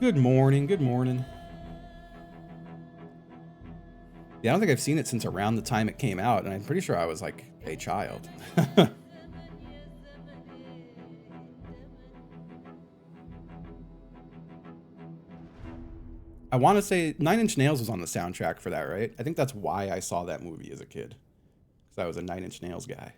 Good morning, good morning. Yeah, I don't think I've seen it since around the time it came out, and I'm pretty sure I was like a child. I want to say Nine Inch Nails was on the soundtrack for that, right? I think that's why I saw that movie as a kid, because I was a Nine Inch Nails guy.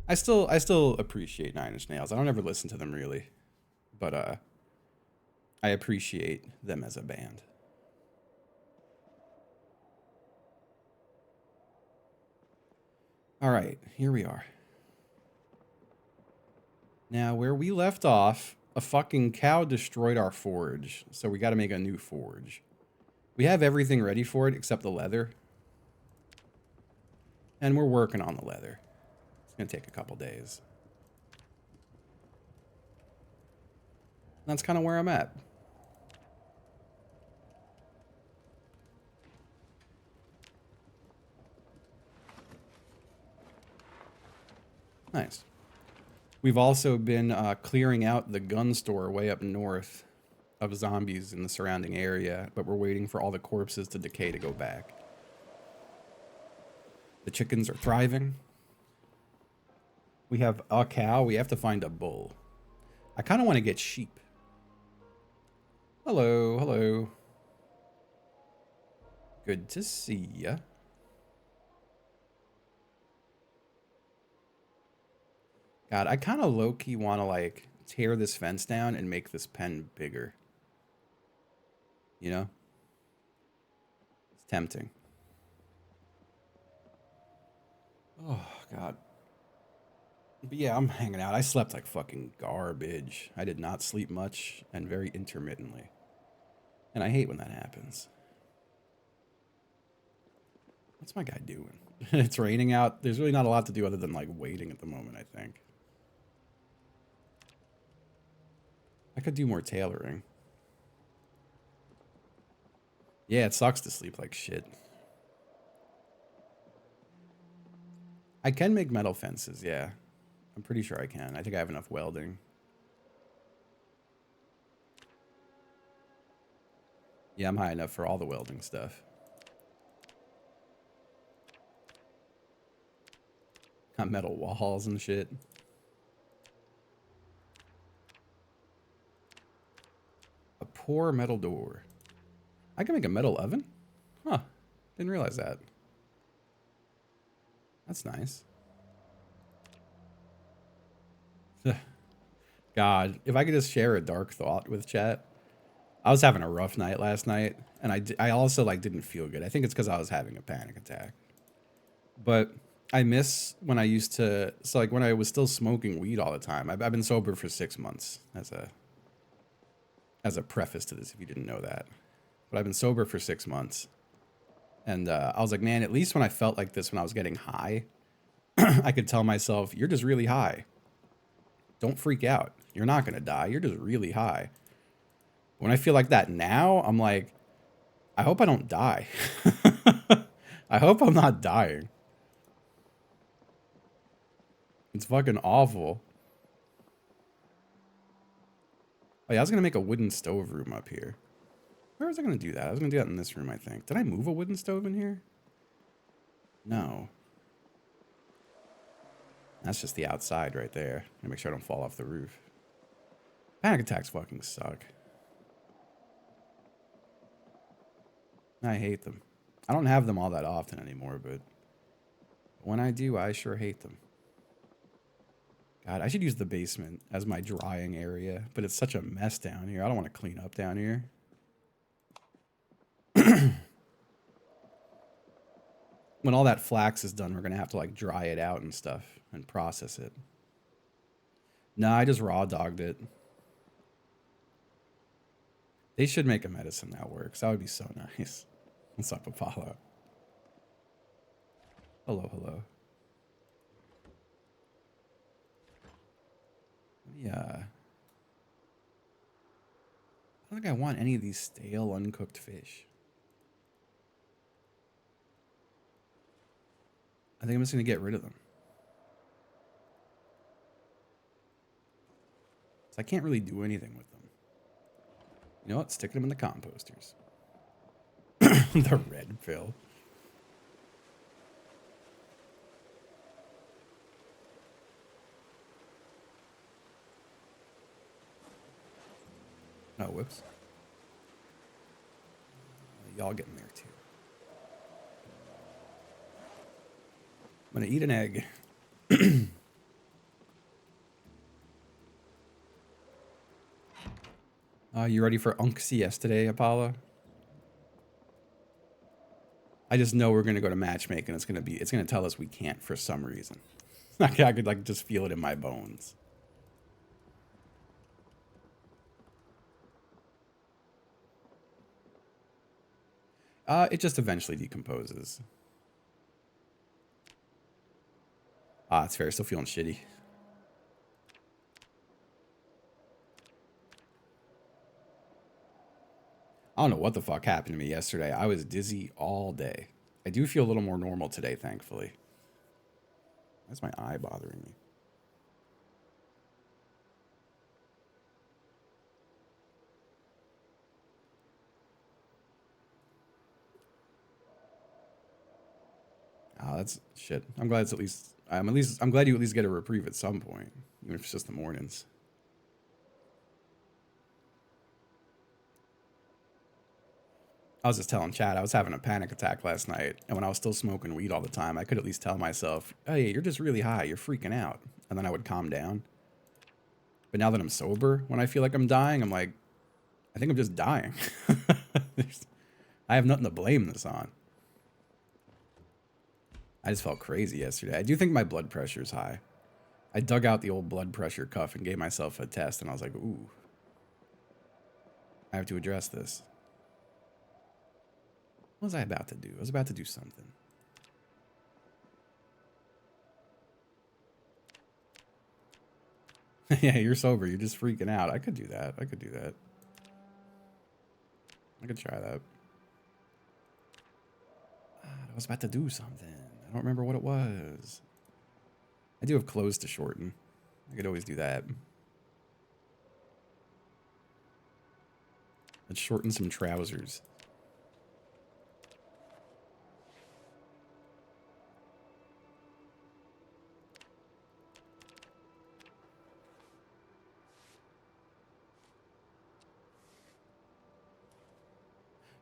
I still appreciate Nine Inch Nails. I don't ever listen to them really, but I appreciate them as a band. All right, here we are. Now, where we left off, a fucking cow destroyed our forge, so we got to make a new forge. We have everything ready for it except the leather, and we're working on the leather. It's gonna take a couple days. That's kind of where I'm at. Nice. We've also been clearing out the gun store way up north of zombies in the surrounding area, but we're waiting for all the corpses to decay to go back. The chickens are thriving. We have a cow. We have to find a bull. I kind of want to get sheep. Hello, hello. Good to see ya. God, I kind of low-key want to like tear this fence down and make this pen bigger. You know? It's tempting. Oh, God. But yeah, I'm hanging out. I slept like fucking garbage. I did not sleep much and very intermittently. And I hate when that happens. What's my guy doing? It's raining out. There's really not a lot to do other than like waiting at the moment, I think. I could do more tailoring. Yeah, it sucks to sleep like shit. I can make metal fences, yeah. I'm pretty sure I can. I think I have enough welding. Yeah, I'm high enough for all the welding stuff. Got metal walls and shit. A poor metal door. I can make a metal oven? Huh. Didn't realize that. That's nice. God, if I could just share a dark thought with chat. I was having a rough night last night, and I also like didn't feel good. I think it's because I was having a panic attack. But I miss when I used to. So like when I was still smoking weed all the time. I've been sober for 6 months as a preface to this, if you didn't know that. But I've been sober for 6 months, and I was like, man, at least when I felt like this when I was getting high, I could tell myself, you're just really high. Don't freak out. You're not gonna die. You're just really high. When I feel like that now, I'm like, I hope I don't die. I hope I'm not dying. It's fucking awful. Oh yeah, I was gonna make a wooden stove room up here. Where was I gonna do that? I was gonna do that in this room, I think. Did I move a wooden stove in here? No. That's just the outside right there. Gotta make sure I don't fall off the roof. Panic attacks fucking suck. I hate them. I don't have them all that often anymore, but when I do, I sure hate them. God, I should use the basement as my drying area, but it's such a mess down here. I don't want to clean up down here. When all that flax is done, we're going to have to like dry it out and stuff and process it. No, I just raw dogged it. They should make a medicine that works. That would be so nice. What's up, Apollo? Hello, hello. Yeah. I don't think I want any of these stale, uncooked fish. I think I'm just going to get rid of them. So I can't really do anything with them. You know what? Stick them in the composters. The red pill. Oh, whoops. Y'all getting there too. I'm gonna eat an egg. You ready for Unk Siesta today, Apollo? I just know we're gonna go to matchmaking. It's gonna tell us we can't for some reason. I could like just feel it in my bones. It just eventually decomposes. It's fair. Still feeling shitty. I don't know what the fuck happened to me yesterday. I was dizzy all day. I do feel a little more normal today, thankfully. Why's my eye bothering me? Oh, that's shit. I'm glad it's at least. I'm glad you at least get a reprieve at some point, even if it's just the mornings. I was just telling Chad I was having a panic attack last night, and when I was still smoking weed all the time, I could at least tell myself, "Hey, you're just really high. You're freaking out," and then I would calm down. But now that I'm sober, when I feel like I'm dying, I'm like, I think I'm just dying. I have nothing to blame this on. I just felt crazy yesterday. I do think my blood pressure is high. I dug out the old blood pressure cuff and gave myself a test, and I was like, ooh, I have to address this. What was I about to do? I was about to do something. Yeah, you're sober. You're just freaking out. I could do that. I could do that. I could try that. I was about to do something. I don't remember what it was. I do have clothes to shorten. I could always do that. Let's shorten some trousers.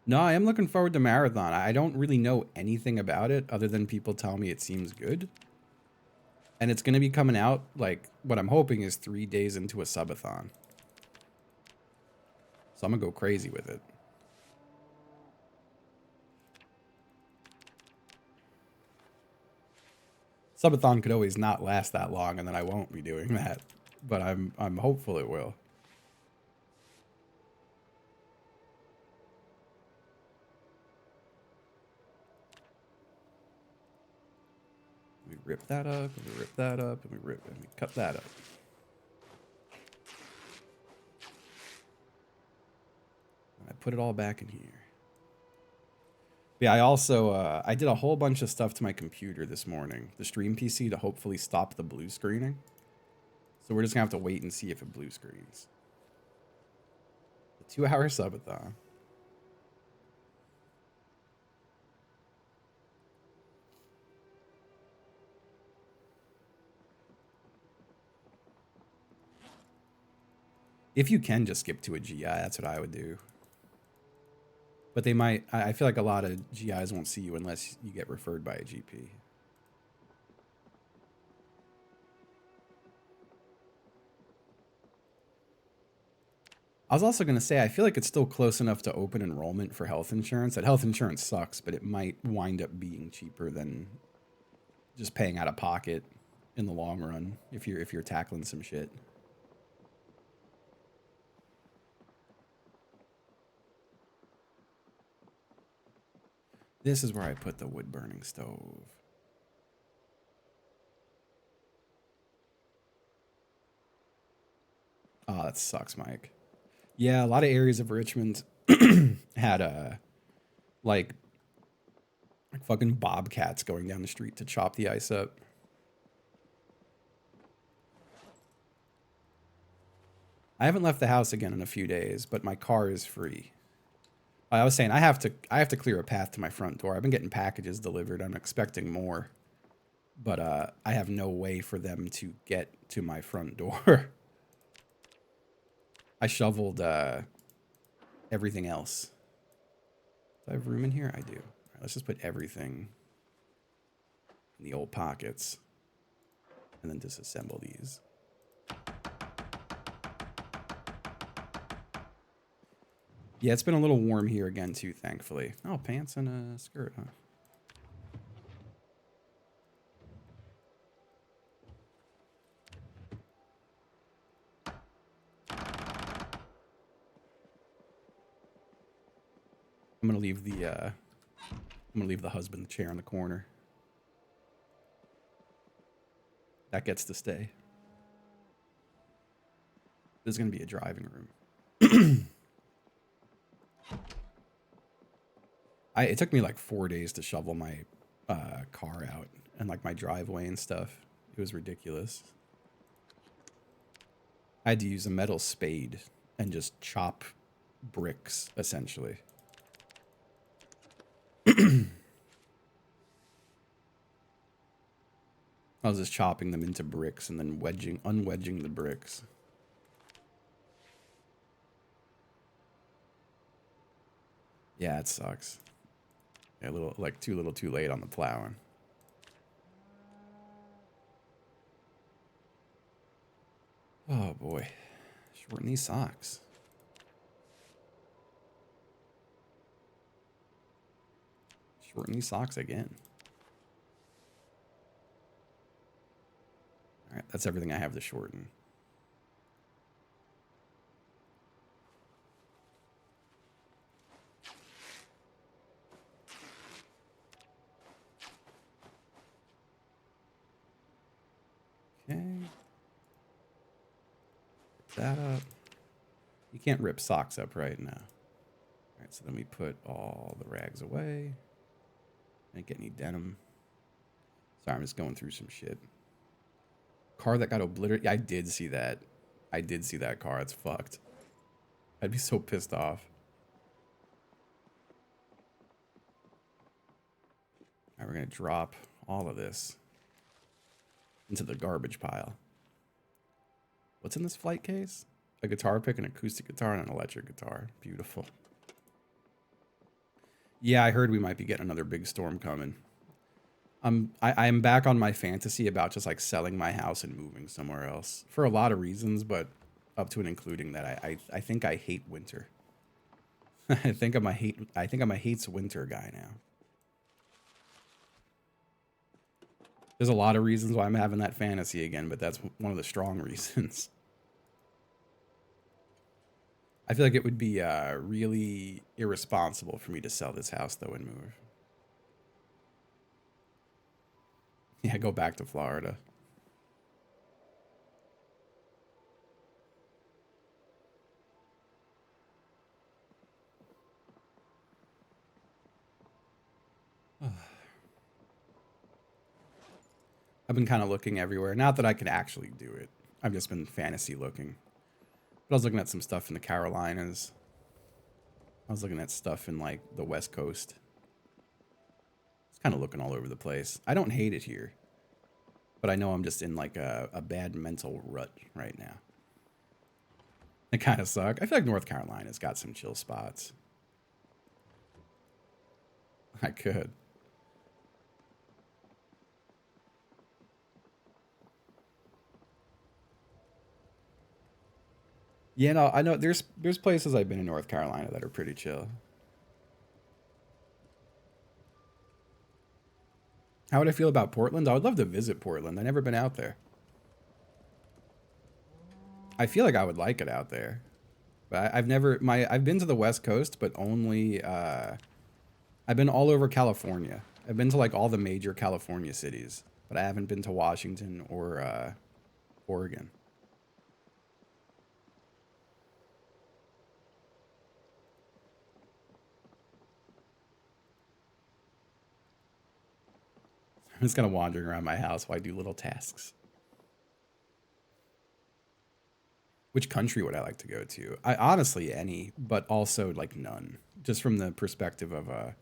No, I am looking forward to Marathon. I don't really know anything about it other than people tell me it seems good. And it's going to be coming out, like, what I'm hoping is 3 days into a subathon. So I'm going to go crazy with it. Subathon could always not last that long, and then I won't be doing that. But I'm hopeful it will. We rip that up, and we rip that up, and we cut that up. And I put it all back in here. Yeah, I also I did a whole bunch of stuff to my computer this morning, the stream PC, to hopefully stop the blue screening. So we're just gonna have to wait and see if it blue screens. The 2-hour subathon. If you can just skip to a GI, that's what I would do. But they might. I feel like a lot of GIs won't see you unless you get referred by a GP. I was also going to say, I feel like it's still close enough to open enrollment for health insurance. That health insurance sucks, but it might wind up being cheaper than just paying out of pocket in the long run if you're tackling some shit. This is where I put the wood burning stove. Oh, that sucks, Mike. Yeah, a lot of areas of Richmond had like fucking bobcats going down the street to chop the ice up. I haven't left the house again in a few days, but my car is free. I was saying I have to clear a path to my front door. I've been getting packages delivered. I'm expecting more, but I have no way for them to get to my front door. I shoveled everything else. Do I have room in here? I do. All right, let's just put everything in the old pockets and then disassemble these. Yeah, it's been a little warm here again too, thankfully. Oh, pants and a skirt, huh? I'm gonna leave the husband chair in the corner. That gets to stay. This is gonna be a driving room. It took me like 4 days to shovel my car out and like my driveway and stuff. It was ridiculous. I had to use a metal spade and just chop bricks essentially. I was just chopping them into bricks and then unwedging the bricks. Yeah, it sucks. Yeah, too little too late on the plowing. Oh boy. Shorten these socks. Shorten these socks again. Alright, that's everything I have to shorten. Okay. Rip that up. You can't rip socks up right now. Alright, so then we put all the rags away. Didn't get any denim. Sorry, I'm just going through some shit. Car that got obliterated. Yeah, I did see that. I did see that car. It's fucked. I'd be so pissed off. Alright, we're gonna drop all of this into the garbage pile. What's in this flight case? A guitar pick, an acoustic guitar, and an electric guitar. Beautiful. Yeah, I heard we might be getting another big storm coming. I'm back on my fantasy about just like selling my house and moving somewhere else for a lot of reasons, but up to and including that I think I hate winter. I think I'm a hates winter guy now. There's a lot of reasons why I'm having that fantasy again, but that's one of the strong reasons. I feel like it would be really irresponsible for me to sell this house though and move. Yeah, go back to Florida. I've been kind of looking everywhere. Not that I can actually do it. I've just been fantasy looking. But I was looking at some stuff in the Carolinas. I was looking at stuff in like the West Coast. It's kind of looking all over the place. I don't hate it here. But I know I'm just in like a bad mental rut right now. It kind of sucks. I feel like North Carolina's got some chill spots. I could. Yeah, no, I know there's places I've been in North Carolina that are pretty chill. How would I feel about Portland? I would love to visit Portland. I've never been out there. I feel like I would like it out there. But I've been to the West Coast, but only I've been all over California. I've been to like all the major California cities, but I haven't been to Washington or Oregon. I'm just kind of wandering around my house while I do little tasks. Which country would I like to go to? I honestly any, but also like none. Just from the perspective of I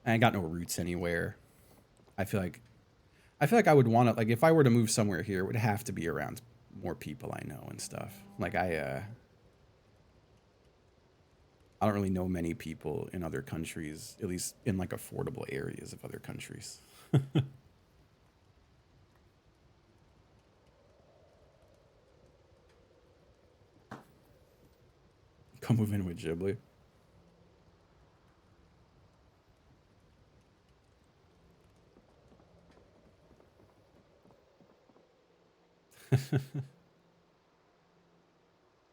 ain't got no roots anywhere. I feel like I would want to like if I were to move somewhere here, it would have to be around more people I know and stuff. Like I don't really know many people in other countries, at least in like affordable areas of other countries. Come move in with Ghibli.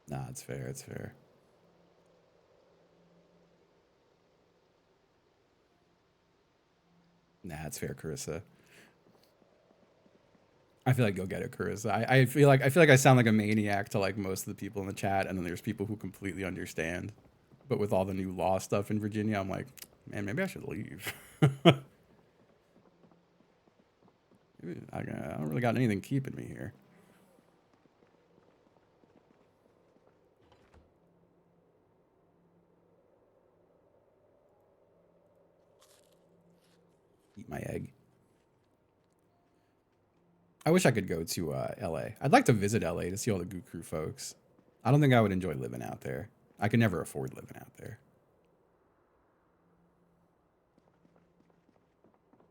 Nah, it's fair. It's fair. Nah, it's fair, Carissa. I feel like go get it, Carissa. I feel like I sound like a maniac to like most of the people in the chat, and then there's people who completely understand. But with all the new law stuff in Virginia, I'm like, man, maybe I should leave. I don't really got anything keeping me here. Eat my egg. I wish I could go to LA. I'd like to visit LA to see all the Goo Crew folks. I don't think I would enjoy living out there. I could never afford living out there.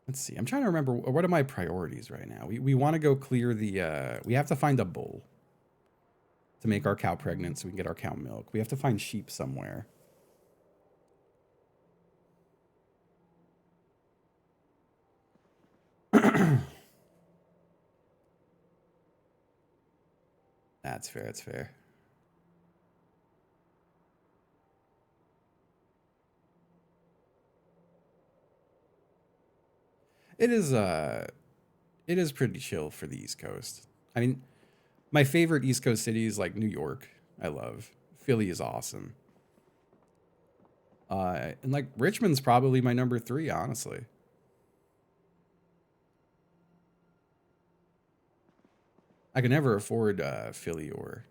Let's see. I'm trying to remember what are my priorities right now. We want to go clear the. We have to find a bull to make our cow pregnant so we can get our cow milk. We have to find sheep somewhere. That's fair. That's fair. It is. It is pretty chill for the East Coast. I mean, my favorite East Coast city is like New York. I love Philly is awesome. And like Richmond's probably my number three, honestly. I could never afford Philly or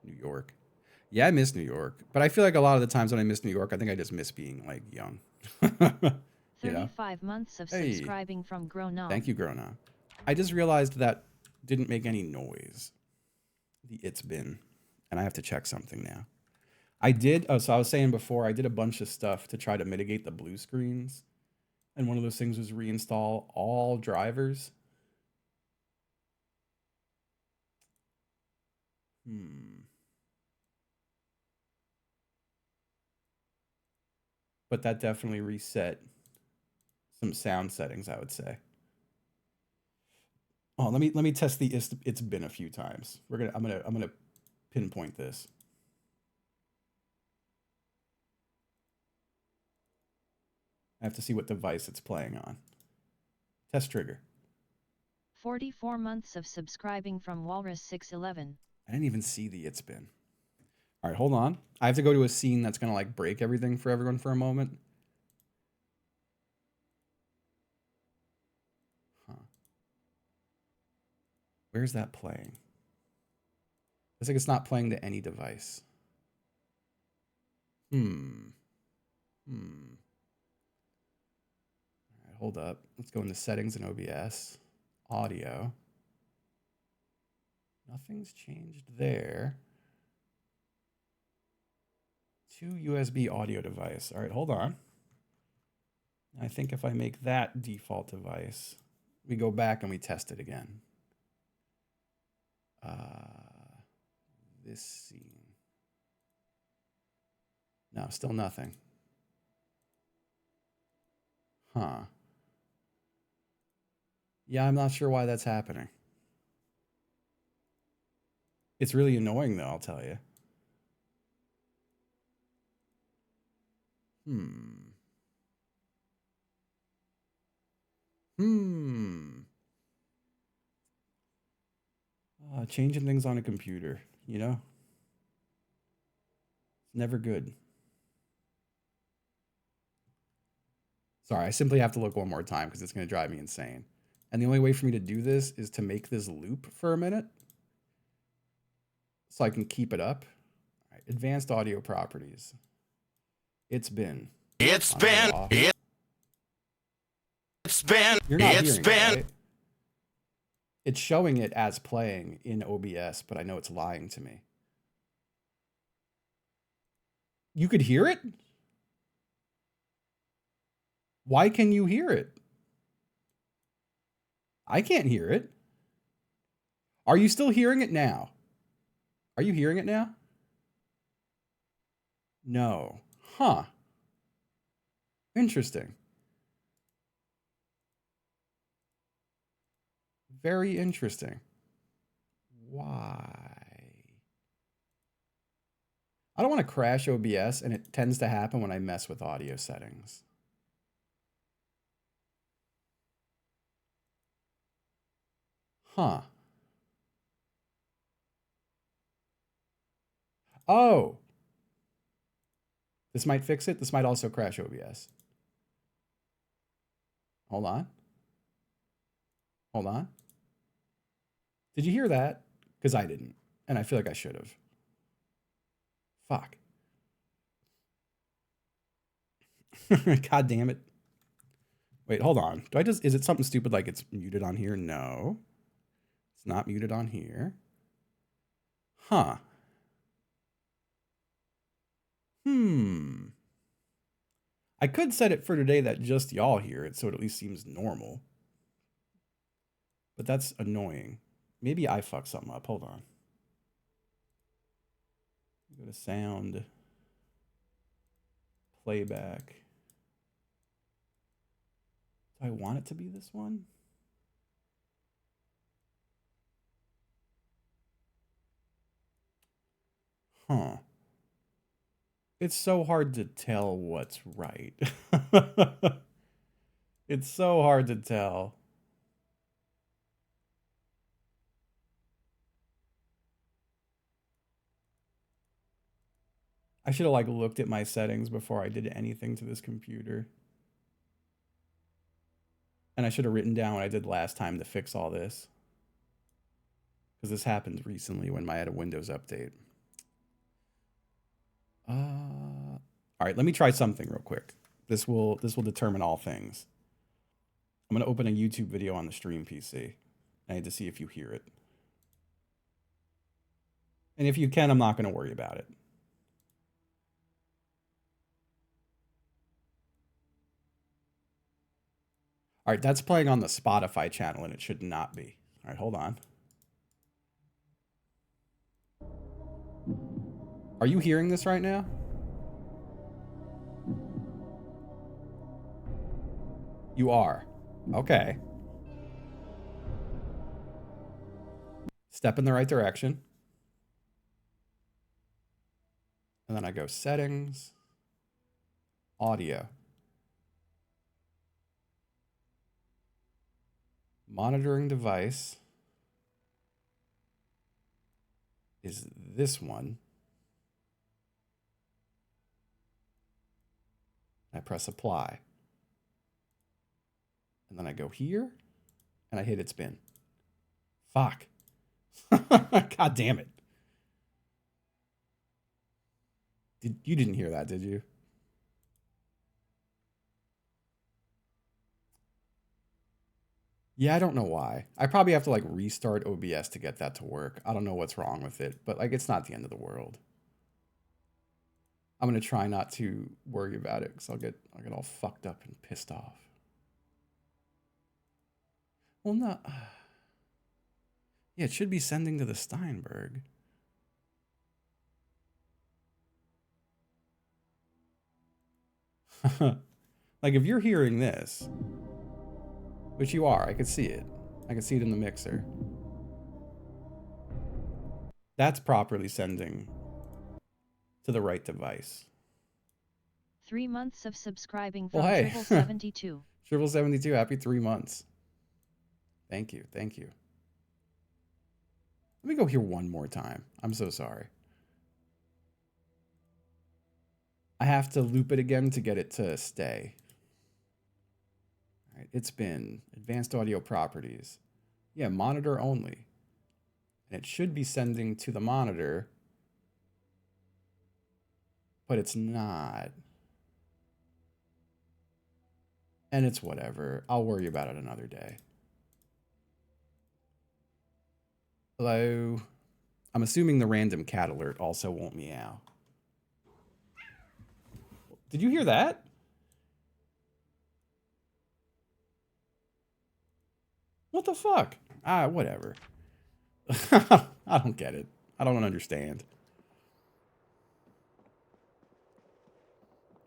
New York. Yeah, I miss New York, but I feel like a lot of the times when I miss New York, I think I just miss being like young. You know? 35 months of Hey, subscribing from Grown Up. thank you, grown up. I just realized that didn't make any noise. The it's been, and I have to check something now. I did. Oh, so I was saying before, I did a bunch of stuff to try to mitigate the blue screens, and one of those things was reinstall all drivers. Hmm. But that definitely reset some sound settings, I would say. Oh, let me test the it's been a few times. I'm gonna pinpoint this. I have to see what device it's playing on. Test trigger. 44 months of subscribing from Walrus 611. I didn't even see the it's been. All right, hold on. I have to go to a scene that's gonna like break everything for everyone for a moment. Huh. Where's that playing? It's like it's not playing to any device. Hmm. Hmm. All right, hold up. Let's go into settings in OBS. Audio. Nothing's changed there. To USB audio device. All right, hold on. I think if I make that default device, we go back and we test it again. This scene. No, still nothing. Huh. Yeah, I'm not sure why that's happening. It's really annoying, though, I'll tell you. Hmm. Hmm. Changing things on a computer, you know? It's never good. Sorry, I simply have to look one more time because it's going to drive me insane. And the only way for me to do this is to make this loop for a minute. so I can keep it up. All right, advanced audio properties. It's been. It's been. You're not hearing it, right? It's showing it as playing in OBS, but I know it's lying to me. You could hear it? Why can you hear it? I can't hear it. Are you still hearing it now? Are you hearing it now? No. Huh. Interesting. Very interesting. Why? I don't want to crash OBS, and it tends to happen when I mess with audio settings. Huh. Oh. This might fix it. This might also crash OBS. Hold on. Hold on. Did you hear that? Because I didn't. And I feel like I should have. Fuck. God damn it. Wait, hold on. Do I just, is it something stupid like it's muted on here? No. It's not muted on here. Huh. I could set it for today that just y'all hear it, so it at least seems normal. But that's annoying. Maybe I fucked something up. Hold on. Go to sound. Playback. Do I want it to be this one? Huh. It's so hard to tell what's right. It's so hard to tell. I should have like looked at my settings before I did anything to this computer. And I should have written down what I did last time to fix all this. Because this happened recently when I had a Windows update. All right, let me try something real quick. This will determine all things. I'm going to open a YouTube video on the stream PC. I need to see if you hear it. And if you can, I'm not going to worry about it. All right, that's playing on the Spotify channel, and it should not be. All right, hold on. Are you hearing this right now? You are. Okay. Step in the right direction. And then I go settings, audio. Monitoring device is this one. I press apply. And then I go here and I hit it spin. Fuck. God damn it. You didn't hear that, did you? Yeah, I don't know why. I probably have to like restart OBS to get that to work. I don't know what's wrong with it, but like it's not the end of the world. I'm gonna try not to worry about it because I'll get all fucked up and pissed off. Well, no. Yeah, it should be sending to the Steinberg. Like if you're hearing this, which you are, I could see it. I can see it in the mixer. That's properly sending to the right device. 3 months of subscribing from Well, hey. Triple72. Triple72, happy 3 months. Thank you, thank you. Let me go here one more time. I'm so sorry. I have to loop it again to get it to stay. All right, it's been advanced audio properties. Yeah, monitor only. And it should be sending to the monitor, but it's not. And it's whatever. I'll worry about it another day. Hello? I'm assuming the random cat alert also won't meow. Did you hear that? What the fuck? Ah, whatever. I don't get it. I don't understand.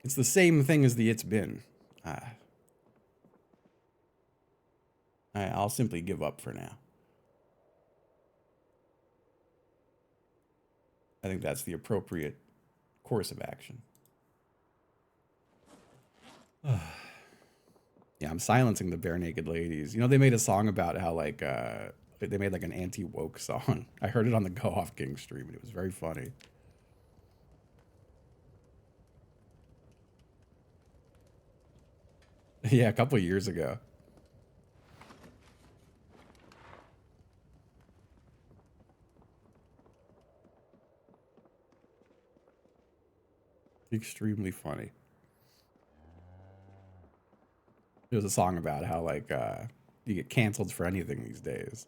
It's the same thing as the it's been. I'll simply give up for now. I think that's the appropriate course of action. Yeah, I'm silencing the bare naked ladies. You know, they made a song about how like they made like an anti-woke song. I heard it on the Go Off King stream and it was very funny. Yeah, a couple of years ago. Extremely funny. There was a song about how like you get canceled for anything these days.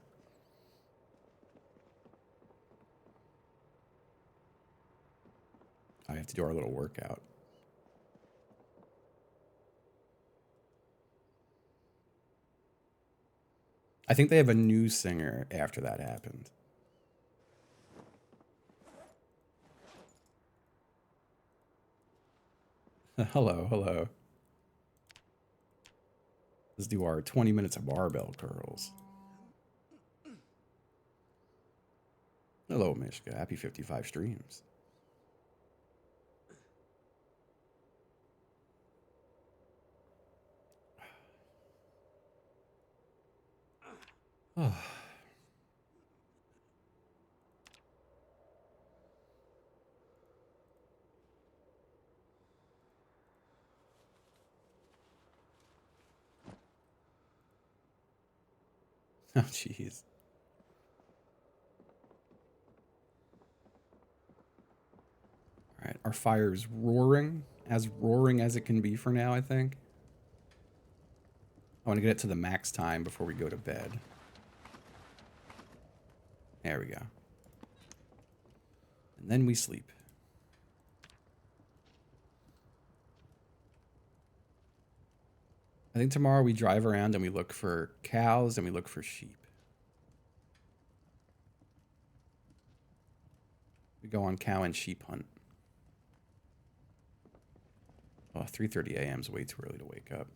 I have to do our little workout. I think they have a new singer after that happened. Hello, hello. Let's do our 20 minutes of barbell curls. Hello, Mishka. Happy 55 streams. Oh. Oh, jeez. All right, our fire is roaring as it can be for now, I think. I want to get it to the max time before we go to bed. There we go. And then we sleep. I think tomorrow we drive around and we look for cows and we look for sheep. We go on cow and sheep hunt. Oh, 3:30 a.m. is way too early to wake up.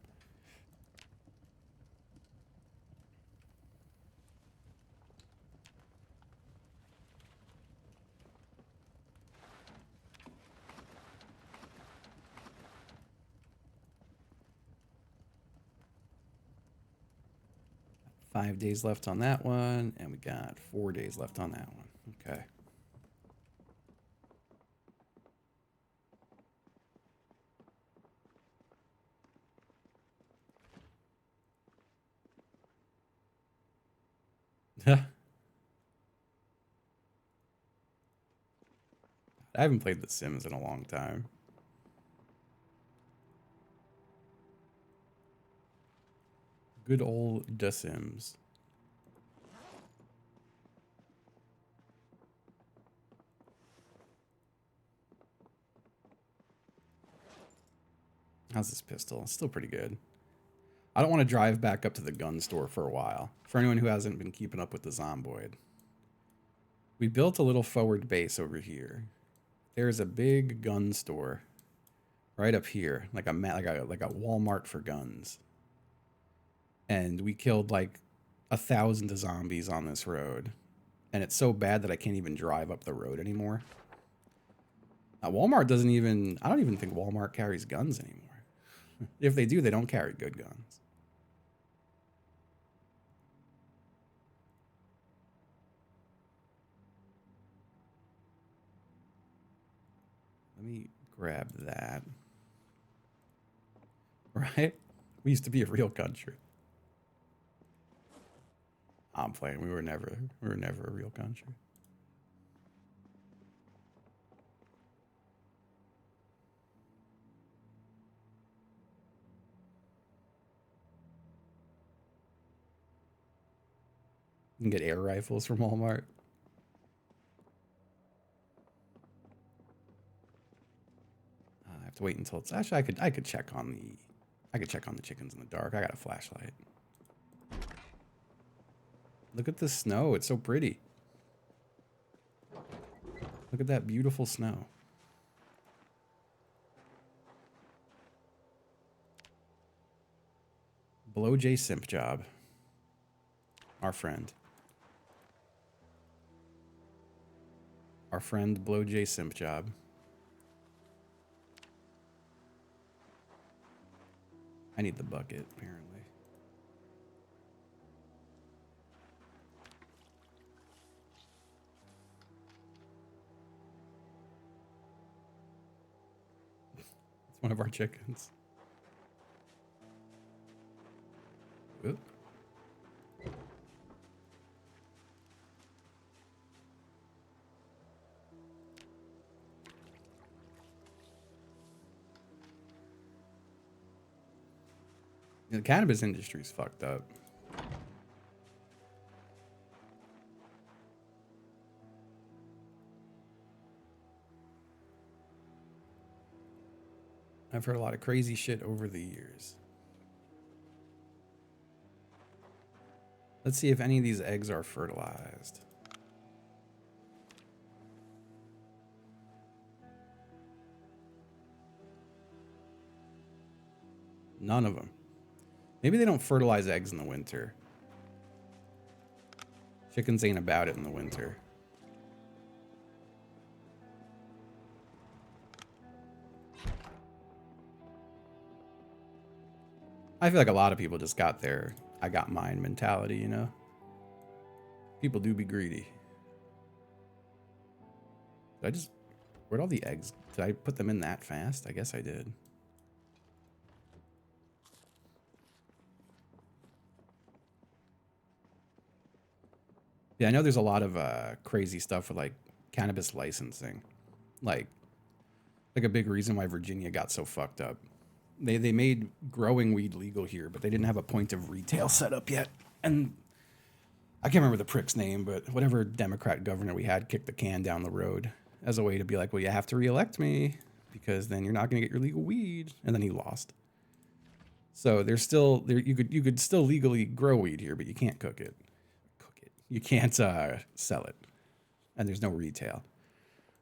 Five days left on that one, and we got 4 days left on that one. Okay. I haven't played The Sims in a long time. Good old The Sims. How's this pistol? It's still pretty good. I don't want to drive back up to the gun store for a while. For anyone who hasn't been keeping up with the Zomboid. We built a little forward base over here. There's a big gun store right up here, like a Walmart for guns. And we killed like 1,000 zombies on this road. And it's so bad that I can't even drive up the road anymore. Walmart doesn't even, I don't even think Walmart carries guns anymore. If they do, they don't carry good guns. Let me grab that. Right? We used to be a real country. I'm playing. We were never a real country. You can get air rifles from Walmart. I have to wait until it's actually I could check on the chickens in the dark. I got a flashlight. Look at the snow. It's so pretty. Look at that beautiful snow. Blow J Simp Job. Our friend. Our friend Blow J Simp Job. I need the bucket, apparently. It's one of our chickens. Oop. The cannabis industry's fucked up. I've heard a lot of crazy shit over the years. Let's see if any of these eggs are fertilized. None of them. Maybe they don't fertilize eggs in the winter. Chickens ain't about it in the winter. I feel like a lot of people just got their I got mine mentality, you know? People do be greedy. Where'd all the eggs? Did I put them in that fast? I guess I did. Yeah, I know there's a lot of crazy stuff with like cannabis licensing. Like a big reason why Virginia got so fucked up. They made growing weed legal here, but they didn't have a point of retail set up yet. And I can't remember the prick's name, but whatever Democrat governor we had kicked the can down the road as a way to be like, well, you have to reelect me because then you're not going to get your legal weed. And then he lost. So there's still there you could still legally grow weed here, but you can't cook it. You can't sell it, and there's no retail.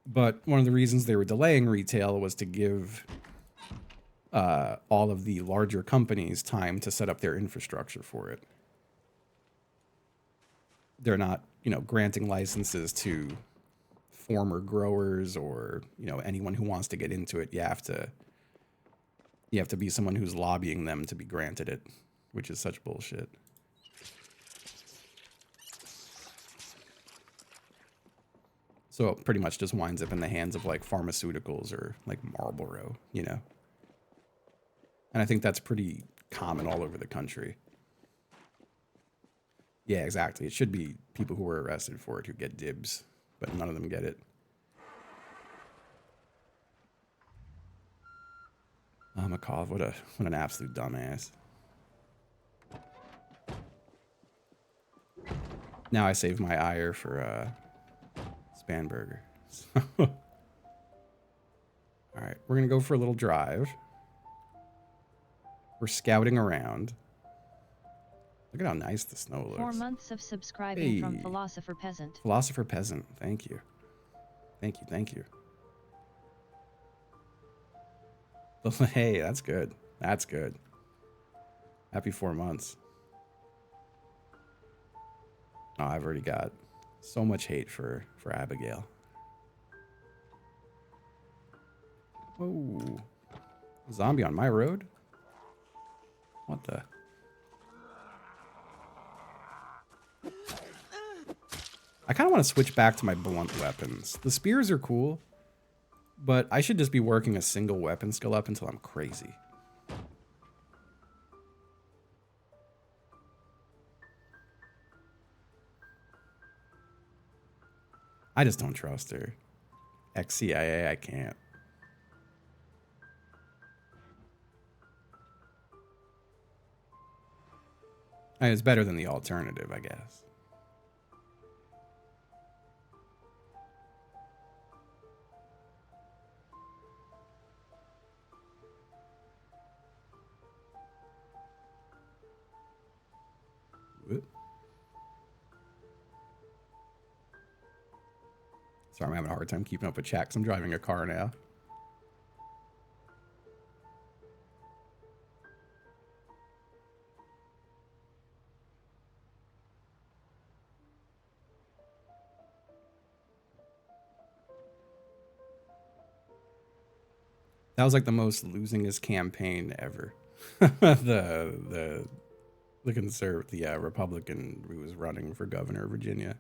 But one of the reasons they were delaying retail was to give all of the larger companies time to set up their infrastructure for it. They're not, granting licenses to former growers or, anyone who wants to get into it. You have to be someone who's lobbying them to be granted it, which is such bullshit. So it pretty much just winds up in the hands of like pharmaceuticals or like Marlboro, And I think that's pretty common all over the country. Yeah, exactly. It should be people who were arrested for it who get dibs, but none of them get it. Oh, McCall, what an absolute dumbass. Now I save my ire for Spanburger. All right, we're gonna go for a little drive. We're scouting around. Look at how nice the snow looks. 4 months of subscribing from Philosopher Peasant. Philosopher Peasant, thank you. Thank you. Hey, that's good. That's good. Happy 4 months. Oh, I've already got so much hate for Abigail. Oh, zombie on my road? What the? I kind of want to switch back to my blunt weapons. The spears are cool, but I should just be working a single weapon skill up until I'm crazy. I just don't trust her. Ex-CIA, I can't. I mean, it's better than the alternative, I guess. Whoop. Sorry, I'm having a hard time keeping up with chat because I'm driving a car now. That was like the most losingest campaign ever. the Republican who was running for governor of Virginia.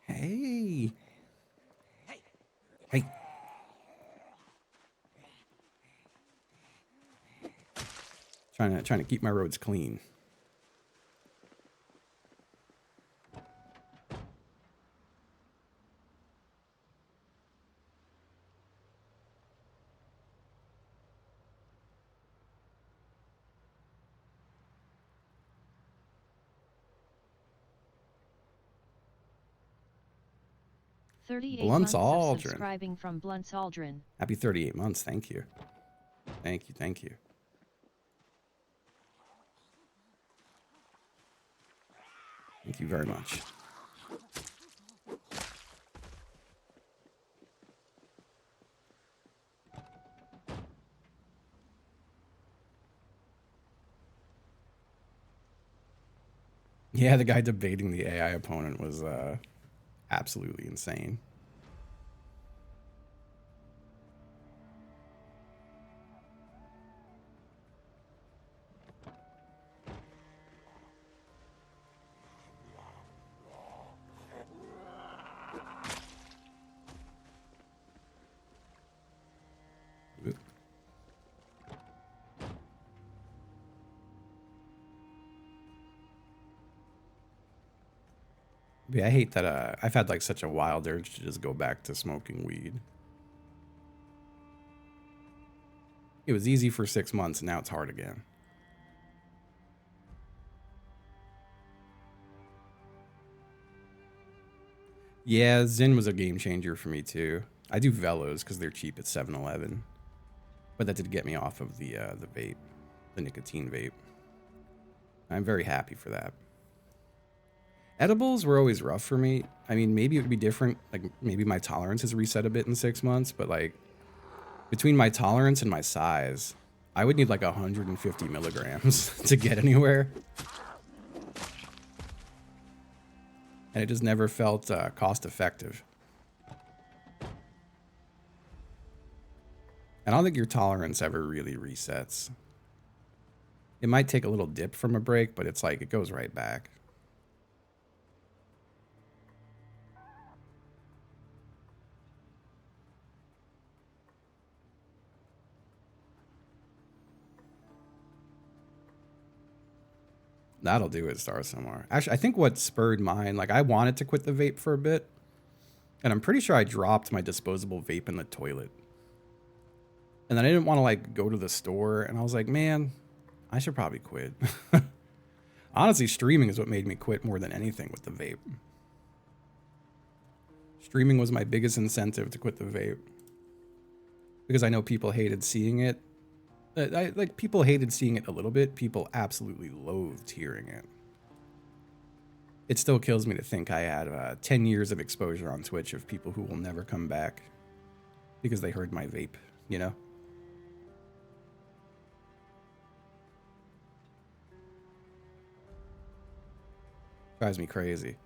Hey. Hey. Trying to keep my roads clean. Blunt's months of Aldrin. subscribing from Blunt's Aldrin. Happy 38 months. Thank you. Thank you. Thank you. Thank you very much. Yeah, the guy debating the AI opponent was absolutely insane. Yeah, I hate that I've had like such a wild urge to just go back to smoking weed. It was easy for 6 months, and now it's hard again. Yeah, Zyn was a game changer for me too. I do Velos because they're cheap at 7-Eleven. But that did get me off of the vape, the nicotine vape. I'm very happy for that. Edibles were always rough for me. I mean, maybe it would be different. Like, maybe my tolerance has reset a bit in 6 months, but like, between my tolerance and my size, I would need like 150 milligrams to get anywhere. And it just never felt cost effective. I don't think your tolerance ever really resets. It might take a little dip from a break, but it's like it goes right back. That'll do it, Star Somewhere. Actually, I think what spurred mine, like I wanted to quit the vape for a bit, and I'm pretty sure I dropped my disposable vape in the toilet. And then I didn't want to like go to the store, and I was like, man, I should probably quit. Honestly, streaming is what made me quit more than anything with the vape. Streaming was my biggest incentive to quit the vape. Because I know people hated seeing it. Like people hated seeing it a little bit. People absolutely loathed hearing it. It still kills me to think I had 10 years of exposure on Twitch of people who will never come back because they heard my vape, you know? Drives me crazy.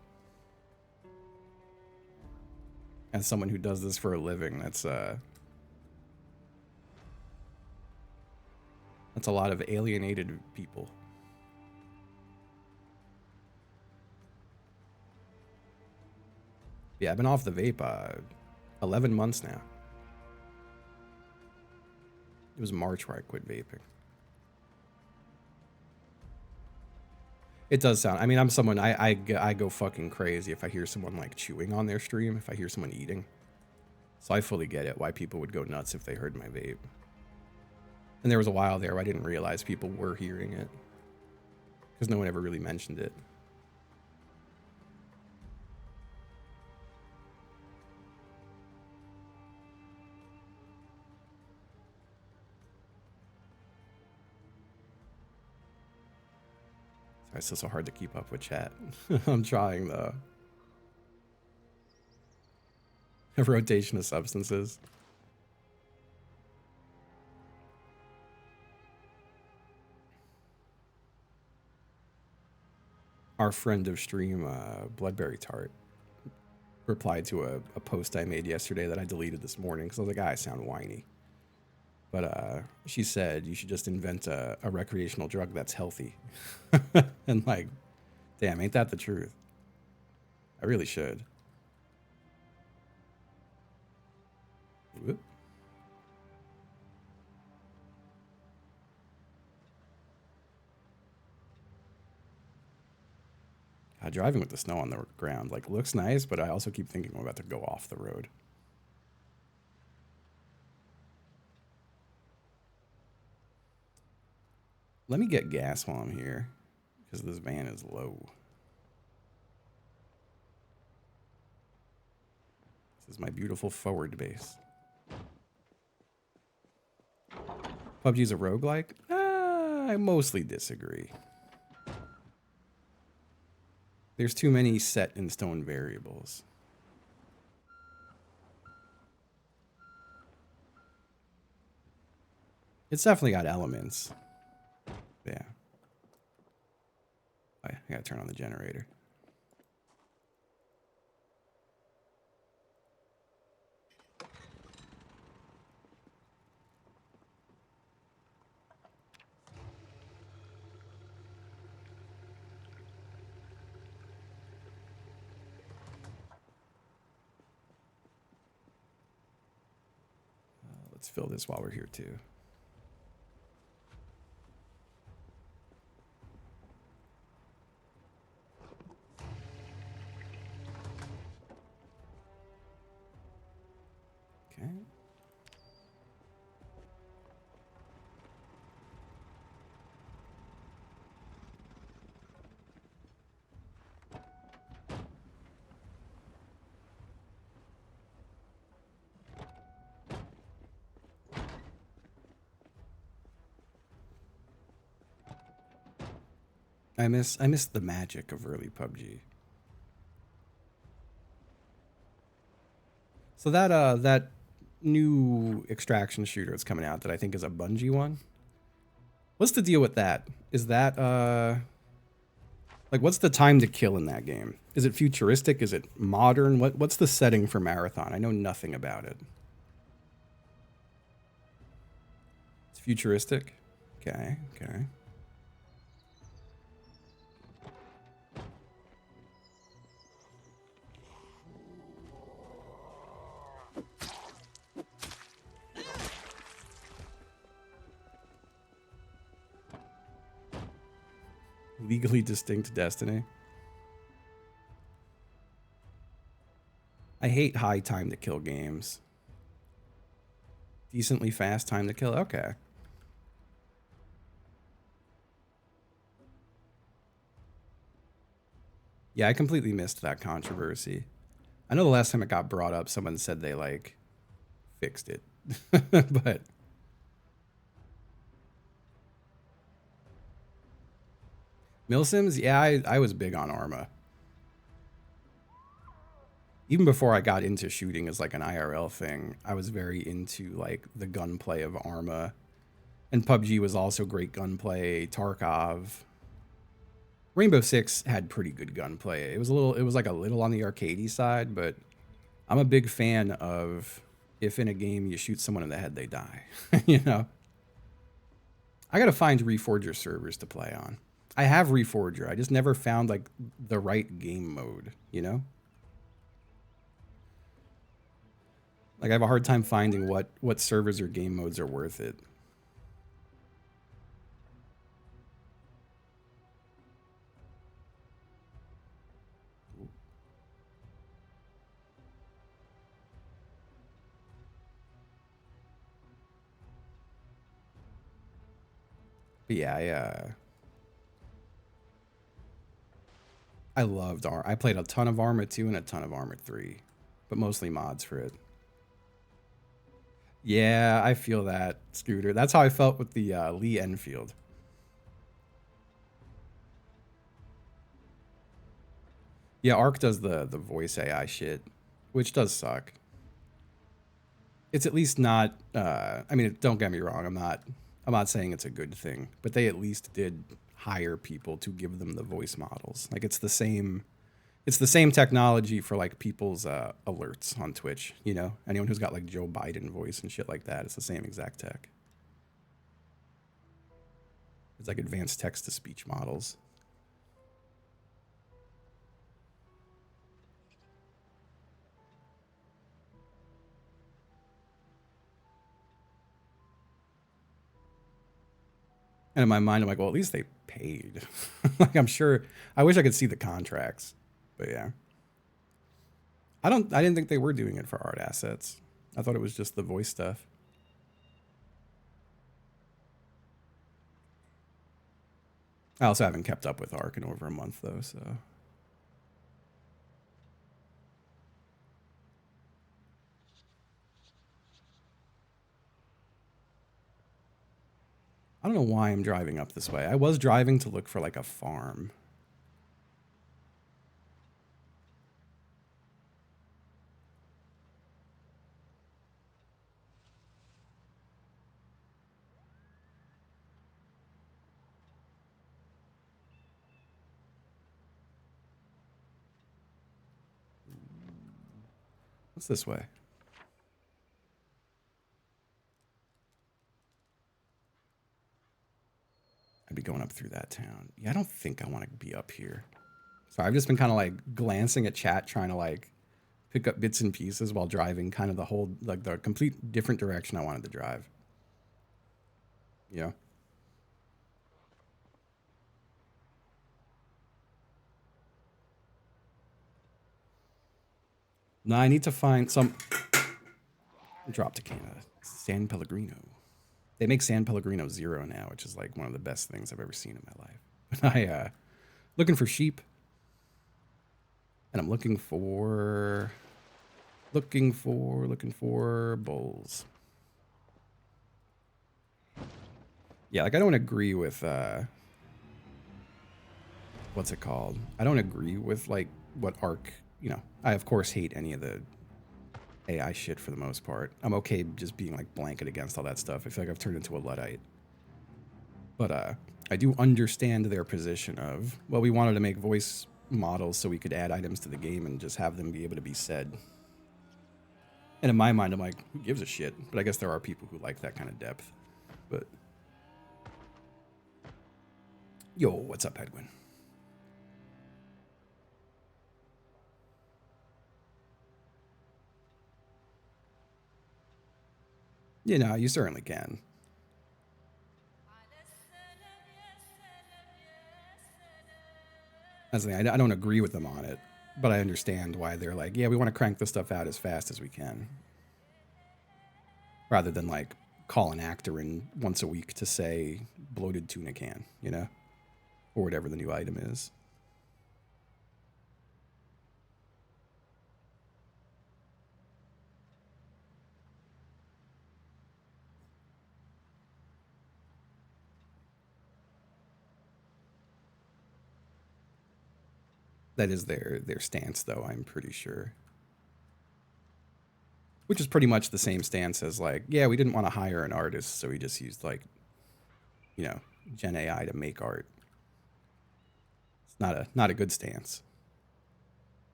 As someone who does this for a living, that's a lot of alienated people. Yeah, I've been off the vape 11 months now. It was March where I quit vaping. It does sound. I mean, I'm someone. I go fucking crazy if I hear someone like chewing on their stream. If I hear someone eating, so I fully get it why people would go nuts if they heard my vape. And there was a while there where I didn't realize people were hearing it because no one ever really mentioned it. It's still so hard to keep up with chat. I'm trying though. A rotation of substances. Our friend of stream, Bloodberry Tart, replied to a post I made yesterday that I deleted this morning because I was like, I sound whiny. But she said you should just invent a recreational drug that's healthy. And like, damn, ain't that the truth? I really should. Whoop. Driving with the snow on the ground like looks nice, but I also keep thinking I'm about to go off the road. Let me get gas while I'm here because this van is low. This is my beautiful forward base. PUBG's a roguelike? I mostly disagree. There's too many set in stone variables. It's definitely got elements. Yeah. I gotta turn on the generator. Let's fill this while we're here too. Okay. I miss the magic of early PUBG. So that new extraction shooter that's coming out that I think is a Bungie one. What's the deal with that? Is that like what's the time to kill in that game? Is it futuristic? Is it modern? What's the setting for Marathon? I know nothing about it. It's futuristic. Okay, okay. Legally distinct destiny. I hate high time to kill games. Decently fast time to kill. Okay. Yeah, I completely missed that controversy. I know the last time it got brought up, someone said they like fixed it. But Milsims, yeah, I was big on Arma. Even before I got into shooting as like an IRL thing, I was very into like the gunplay of Arma. And PUBG was also great gunplay. Tarkov. Rainbow Six had pretty good gunplay. It was like a little on the arcadey side, but I'm a big fan of if in a game you shoot someone in the head, they die. You know? I gotta find Reforger servers to play on. I have Reforger. I just never found like the right game mode, you know? Like I have a hard time finding what servers or game modes are worth it. But yeah, I loved Arm. I played a ton of Arma 2 and a ton of Arma 3, but mostly mods for it. Yeah, I feel that, Scooter. That's how I felt with the Lee Enfield. Yeah, Arc does the voice AI shit, which does suck. It's at least not. I mean, don't get me wrong. I'm not saying it's a good thing, but they at least did hire people to give them the voice models. Like it's the same. It's the same technology for like people's alerts on Twitch. You know, anyone who's got like Joe Biden voice and shit like that. It's the same exact tech. It's like advanced text to speech models. And in my mind, I'm like, well, at least they paid. Like, I'm sure. I wish I could see the contracts, but yeah, I don't. I didn't think they were doing it for art assets. I thought it was just the voice stuff. I also haven't kept up with Arc in over a month though, so I don't know why I'm driving up this way. I was driving to look for like a farm. What's this way? I'd be going up through that town. Yeah, I don't think I want to be up here. So I've just been kind of like glancing at chat, trying to like pick up bits and pieces while driving, kind of the whole like the complete different direction I wanted to drive. You know? Now I need to find some. Dropped a can of San Pellegrino. They make San Pellegrino Zero now, which is like one of the best things I've ever seen in my life. But I looking for sheep, and I'm looking for bulls. Yeah, like I don't agree with what's it called? I don't agree with like what Arc. You know, I of course hate any of the AI shit for the most part. I'm okay just being like blanket against all that stuff. I feel like I've turned into a luddite. But I do understand their position of, well, we wanted to make voice models so we could add items to the game and just have them be able to be said. And in my mind, I'm like, who gives a shit? But I guess there are people who like that kind of depth. But yo, what's up, Edwin? You know, you certainly can. As I don't agree with them on it, but I understand why they're like, yeah, we want to crank this stuff out as fast as we can, rather than like call an actor in once a week to say bloated tuna can, you know, or whatever the new item is. That is their stance, though. I'm pretty sure, which is pretty much the same stance as like, yeah, we didn't want to hire an artist, so we just used like, you know, Gen AI to make art. It's not a good stance,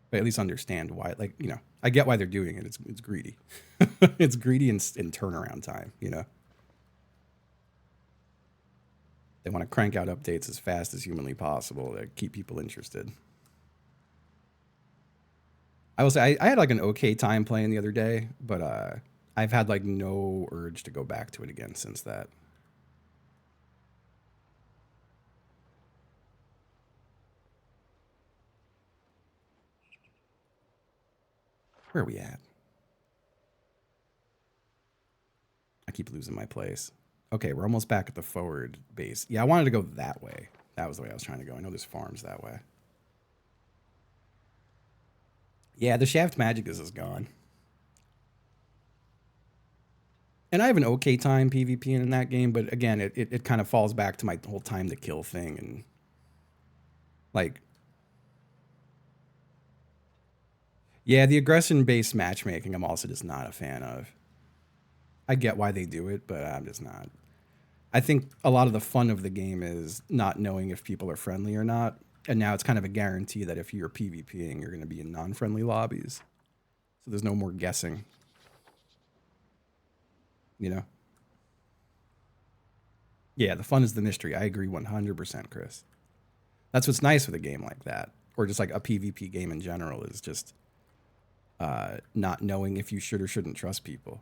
but at least understand why. Like, you know, I get why they're doing it. It's greedy. It's greedy in turnaround time. You know, they want to crank out updates as fast as humanly possible to keep people interested. I will say I had like an okay time playing the other day, but I've had like no urge to go back to it again since that. Where are we at? I keep losing my place. Okay, we're almost back at the forward base. Yeah, I wanted to go that way. That was the way I was trying to go. I know there's farms that way. Yeah, the shaft magic is gone. And I have an okay time PvPing in that game, but again, it kind of falls back to my whole time to kill thing. And like, yeah, the aggression based matchmaking, I'm also just not a fan of. I get why they do it, but I'm just not. I think a lot of the fun of the game is not knowing if people are friendly or not. And now it's kind of a guarantee that if you're PvPing, you're going to be in non friendly lobbies. So there's no more guessing, you know? Yeah, the fun is the mystery. I agree 100%, Chris. That's what's nice with a game like that, or just like a PvP game in general, is just not knowing if you should or shouldn't trust people.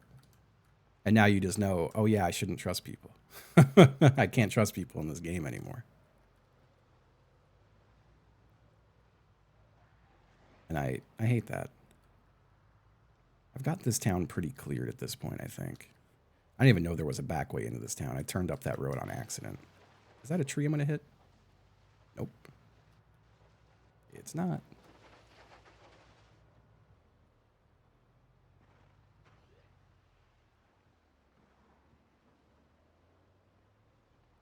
And now you just know, oh yeah, I shouldn't trust people. I can't trust people in this game anymore. And I hate that. I've got this town pretty cleared at this point, I think. I didn't even know there was a back way into this town. I turned up that road on accident. Is that a tree I'm going to hit? Nope. It's not.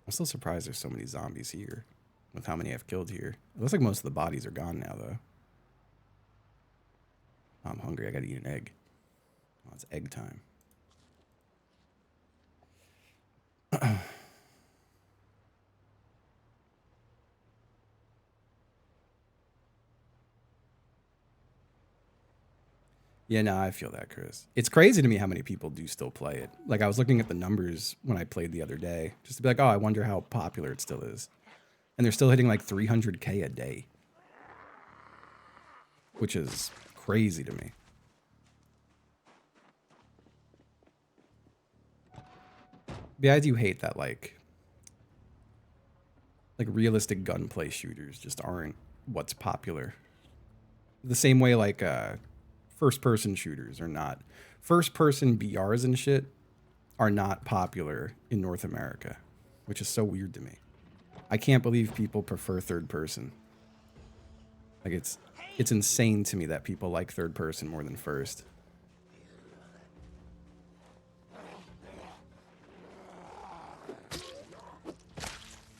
I'm still surprised there's so many zombies here with how many I've killed here. It looks like most of the bodies are gone now, though. I'm hungry. I got to eat an egg. Oh, it's egg time. Yeah, no, I feel that, Chris. It's crazy to me how many people do still play it. Like, I was looking at the numbers when I played the other day, just to be like, oh, I wonder how popular it still is. And they're still hitting like 300K a day, which is crazy to me. Yeah, I do hate that, like realistic gunplay shooters just aren't what's popular. The same way like first person shooters are not. First person BRs and shit are not popular in North America, which is so weird to me. I can't believe people prefer third person. Like it's insane to me that people like third person more than first.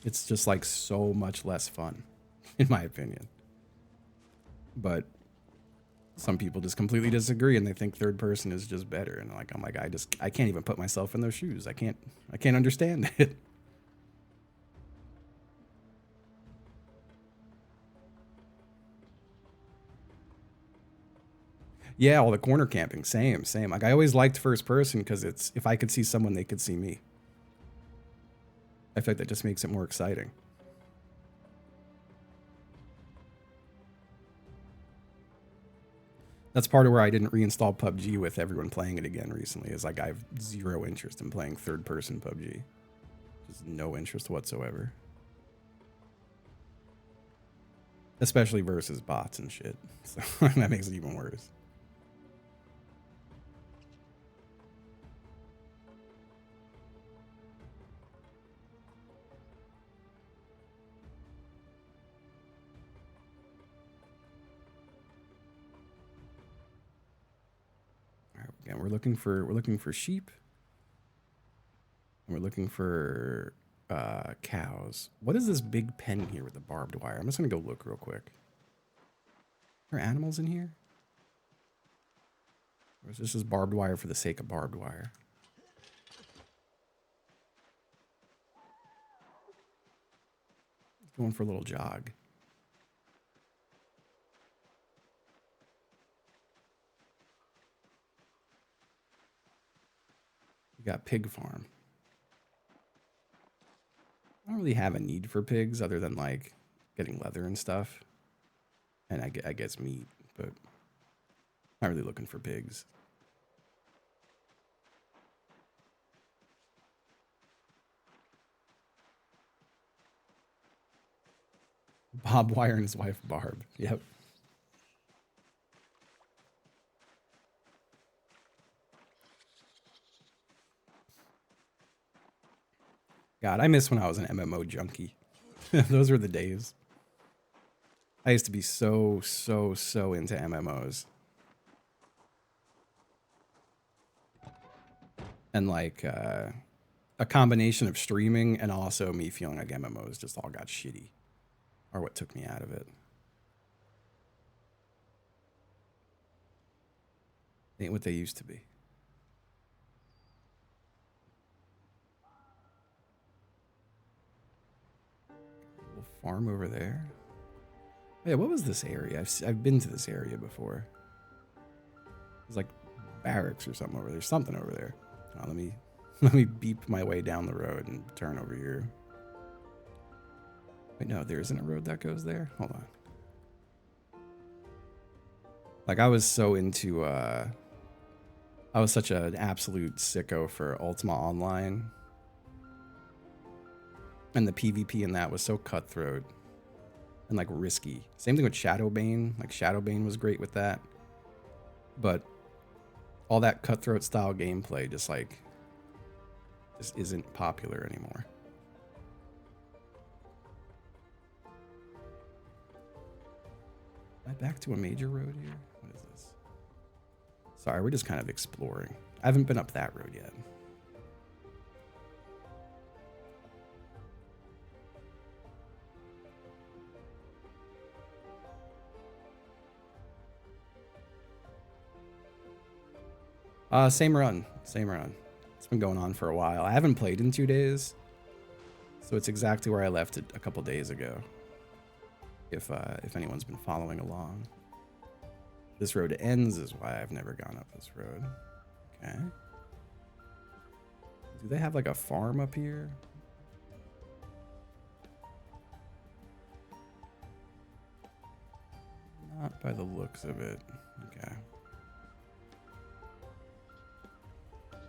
It's just like so much less fun, in my opinion. But some people just completely disagree and they think third person is just better. And like I'm like I can't even put myself in their shoes. I can't understand it. Yeah, all the corner camping, same. Like I always liked first person because it's if I could see someone, they could see me. I feel like that just makes it more exciting. That's part of where I didn't reinstall PUBG with everyone playing it again recently. Is like I have zero interest in playing third person PUBG. Just no interest whatsoever. Especially versus bots and shit. So that makes it even worse. All right, again, we're looking for sheep. And we're looking for cows. What is this big pen here with the barbed wire? I'm just gonna go look real quick. Are there animals in here? Or is this just barbed wire for the sake of barbed wire? Going for a little jog. We got pig farm. I don't really have a need for pigs other than like getting leather and stuff. And I guess meat, but not really looking for pigs. Bob Wire and his wife Barb. Yep. God, I miss when I was an MMO junkie. Those were the days. I used to be so into MMOs. And like a combination of streaming and also me feeling like MMOs just all got shitty. Or what took me out of it. Ain't what they used to be. Little farm over there. Oh, yeah, what was this area? I've been to this area before. There's like barracks or something over there. There's something over there. Oh, let me beep my way down the road and turn over here. Wait, no, there isn't a road that goes there. Hold on. Like I was so into I was such an absolute sicko for Ultima Online. And the PvP in that was so cutthroat and like risky. Same thing with Shadowbane. Like Shadowbane was great with that. But all that cutthroat style gameplay just isn't popular anymore. Am I back to a major road here? What is this? Sorry, we're just kind of exploring. I haven't been up that road yet. Same run. It's been going on for a while. I haven't played in 2 days, so it's exactly where I left it a couple days ago. If anyone's been following along. This road ends is why I've never gone up this road. Okay. Do they have like a farm up here? Not by the looks of it. Okay.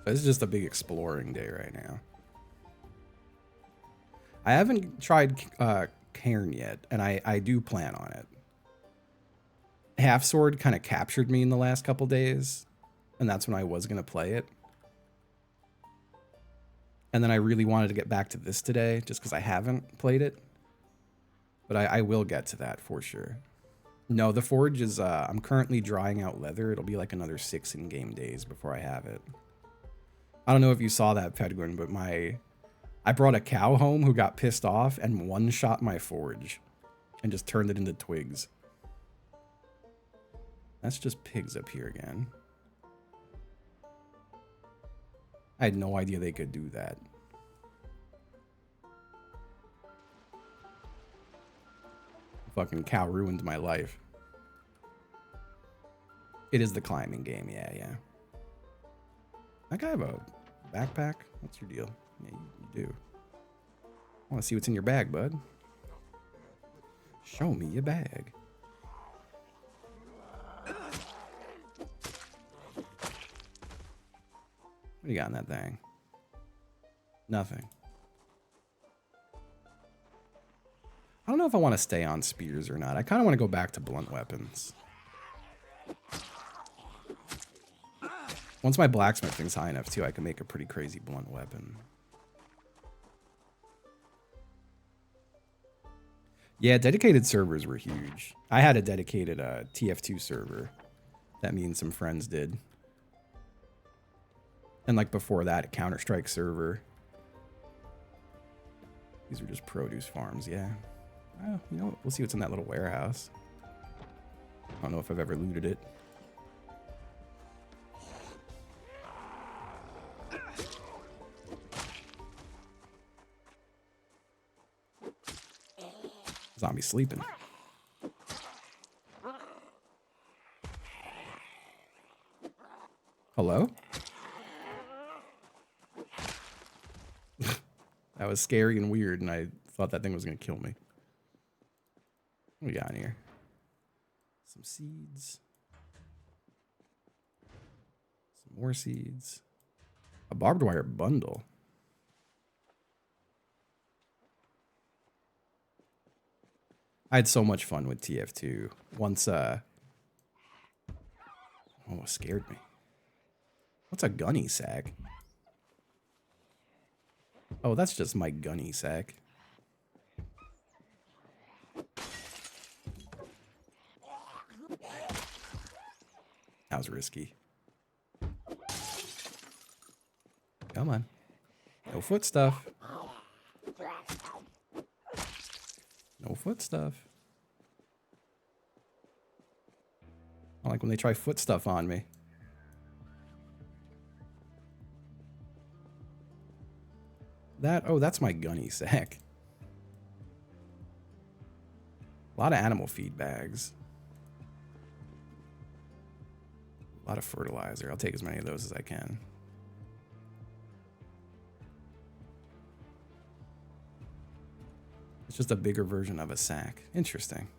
This is just a big exploring day right now. I haven't tried Cairn yet, and I do plan on it. Half Sword kind of captured me in the last couple days, and that's when I was going to play it. And then I really wanted to get back to this today, just because I haven't played it. But I will get to that for sure. No, the Forge is, I'm currently drying out leather. It'll be like another 6 in-game days before I have it. I don't know if you saw that, Pedguin, but I brought a cow home who got pissed off and one-shot my Forge and just turned it into twigs. That's just pigs up here again. I had no idea they could do that. Fucking cow ruined my life. It is the climbing game, yeah. That guy have a backpack? What's your deal? Yeah, you do. I want to see what's in your bag, bud. Show me your bag. What do you got in that thing? Nothing. I don't know if I want to stay on spears or not. I kind of want to go back to blunt weapons. Once my blacksmithing's high enough, too, I can make a pretty crazy blunt weapon. Yeah, dedicated servers were huge. I had a dedicated TF2 server that me and some friends did. And like before that, a Counter-Strike server. These were just produce farms, yeah. Well, you know what? We'll see what's in that little warehouse. I don't know if I've ever looted it. Zombie sleeping. Hello? That was scary and weird, and I thought that thing was going to kill me. What we got in here? Some seeds. Some more seeds. A barbed wire bundle. I had so much fun with TF2. Once, oh, it scared me. What's a gunny sack? Oh, that's just my gunny sack. That was risky. Come on. No foot stuff. No foot stuff. I like when they try foot stuff on me. Oh, that's my gunny sack. A lot of animal feed bags. A lot of fertilizer. I'll take as many of those as I can. It's just a bigger version of a sack. Interesting.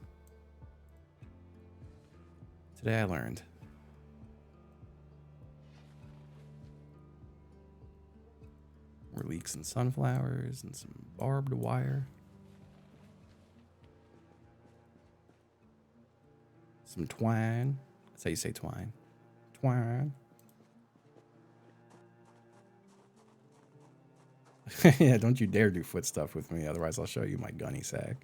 Today I learned. More leeks and sunflowers and some barbed wire. Some twine. That's how you say twine. Twine. Yeah, don't you dare do foot stuff with me, otherwise I'll show you my gunny sack.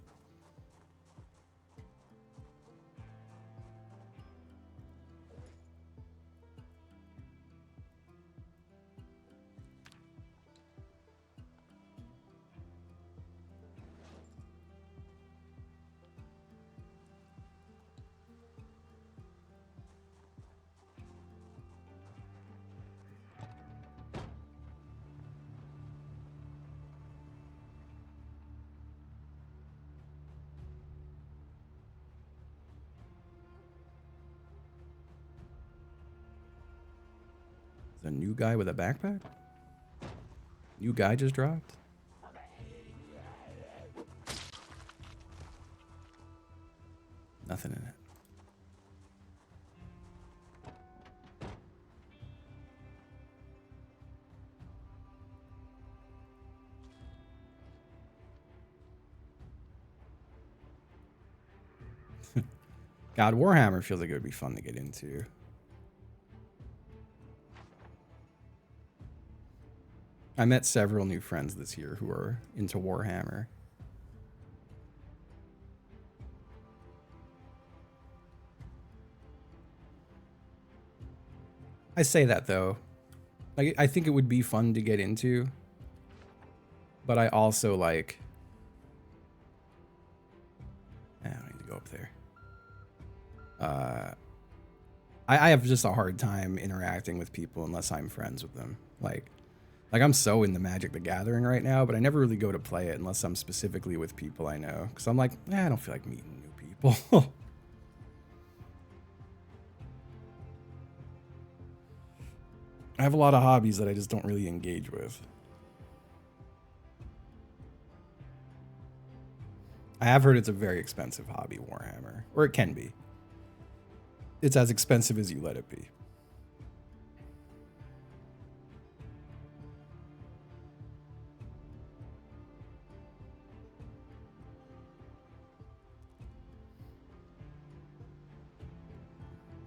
A new guy with a backpack? New guy just dropped? Nothing in it. God, Warhammer feels like it would be fun to get into. I met several new friends this year who are into Warhammer. I say that though. Like, I think it would be fun to get into, but I also like. I don't need to go up there. I have just a hard time interacting with people unless I'm friends with them. Like I'm so into Magic the Gathering right now, but I never really go to play it unless I'm specifically with people I know. Because I'm like, I don't feel like meeting new people. I have a lot of hobbies that I just don't really engage with. I have heard it's a very expensive hobby, Warhammer. Or it can be. It's as expensive as you let it be.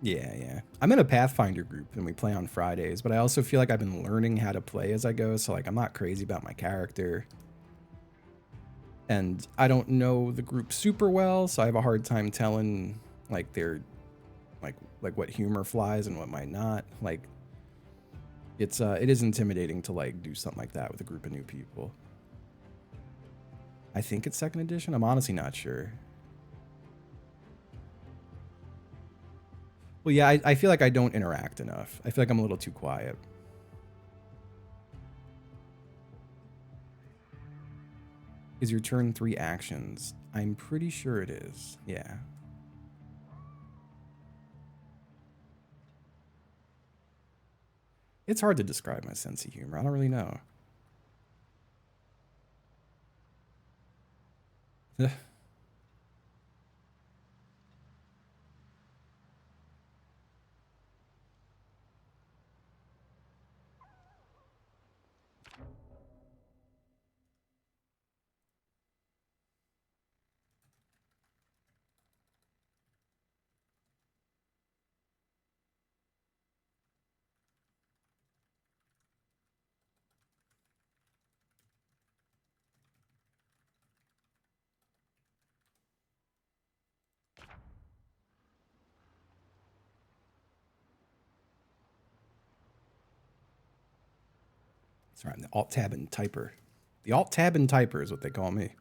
Yeah. I'm in a Pathfinder group and we play on Fridays, but I also feel like I've been learning how to play as I go, so like I'm not crazy about my character. And I don't know the group super well, so I have a hard time telling like their like what humor flies and what might not. Like it is intimidating to like do something like that with a group of new people. I think it's 2nd edition. I'm honestly not sure. Well, yeah, I feel like I don't interact enough. I feel like I'm a little too quiet. Is your turn 3 actions? I'm pretty sure it is. Yeah. It's hard to describe my sense of humor. I don't really know. Sorry, I'm the alt-tab and typer. The alt-tab and typer is what they call me.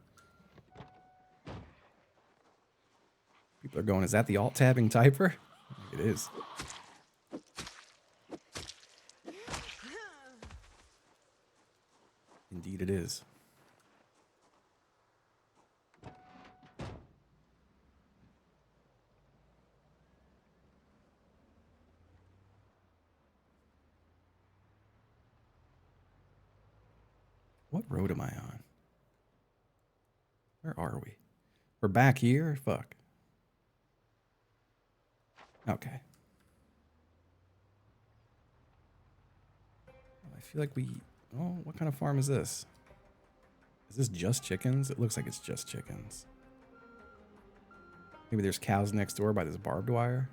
People are going, is that the alt-tabbing typer? It is. Indeed it is. What road am I on? Where are we? We're back here? Fuck. Okay. I feel like we... Oh, what kind of farm is this? Is this just chickens? It looks like it's just chickens. Maybe there's cows next door by this barbed wire.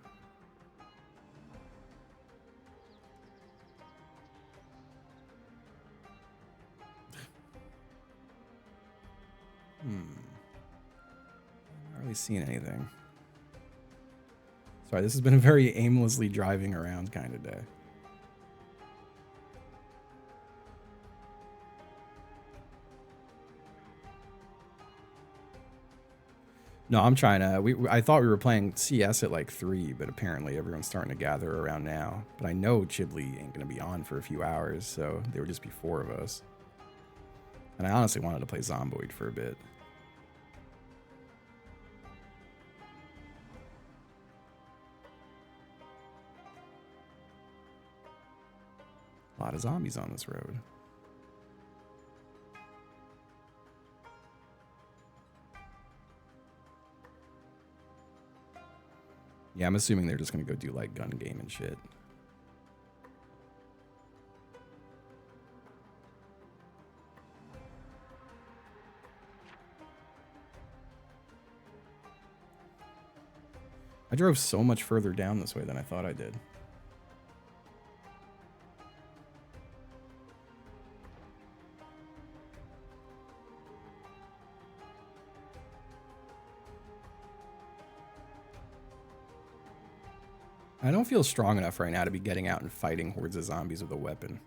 I'm not really seeing anything. Sorry, this has been a very aimlessly driving around kind of day. No, I'm trying to... I thought we were playing CS at like 3, but apparently everyone's starting to gather around now. But I know Chibley ain't going to be on for a few hours, so there would just be 4 of us. And I honestly wanted to play Zomboid for a bit. A lot of zombies on this road. Yeah, I'm assuming they're just going to go do like gun game and shit. I drove so much further down this way than I thought I did. I don't feel strong enough right now to be getting out and fighting hordes of zombies with a weapon.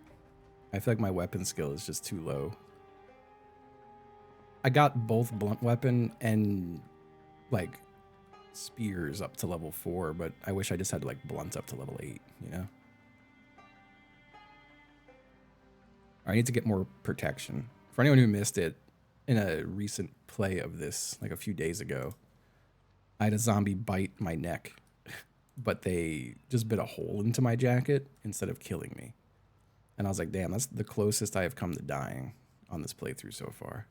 I feel like my weapon skill is just too low. I got both blunt weapon and like spears up to level 4, but I wish I just had like blunt up to level 8, you know? I need to get more protection. For anyone who missed it, in a recent play of this, like a few days ago, I had a zombie bite my neck, but they just bit a hole into my jacket instead of killing me. And I was like, damn, that's the closest I have come to dying on this playthrough so far.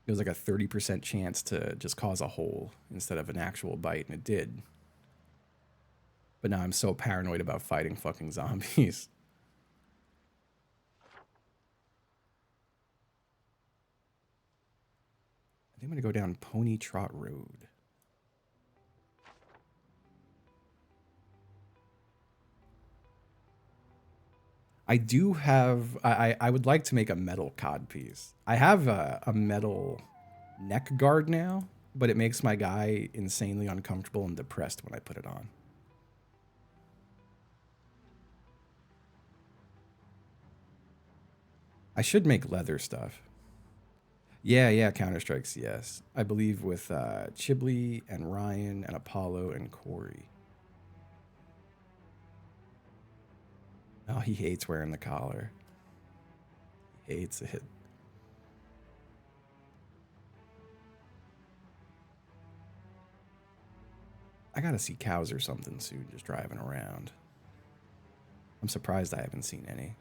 It was like a 30% chance to just cause a hole instead of an actual bite, and it did. But now I'm so paranoid about fighting fucking zombies. I think I'm gonna go down Pony Trot Road. I do have... I would like to make a metal cod piece. I have a metal neck guard now, but it makes my guy insanely uncomfortable and depressed when I put it on. I should make leather stuff. Yeah, Counter-Strike CS. I believe with Chibley and Ryan and Apollo and Corey. Oh, he hates wearing the collar. He hates it. I gotta see cows or something soon just driving around. I'm surprised I haven't seen any.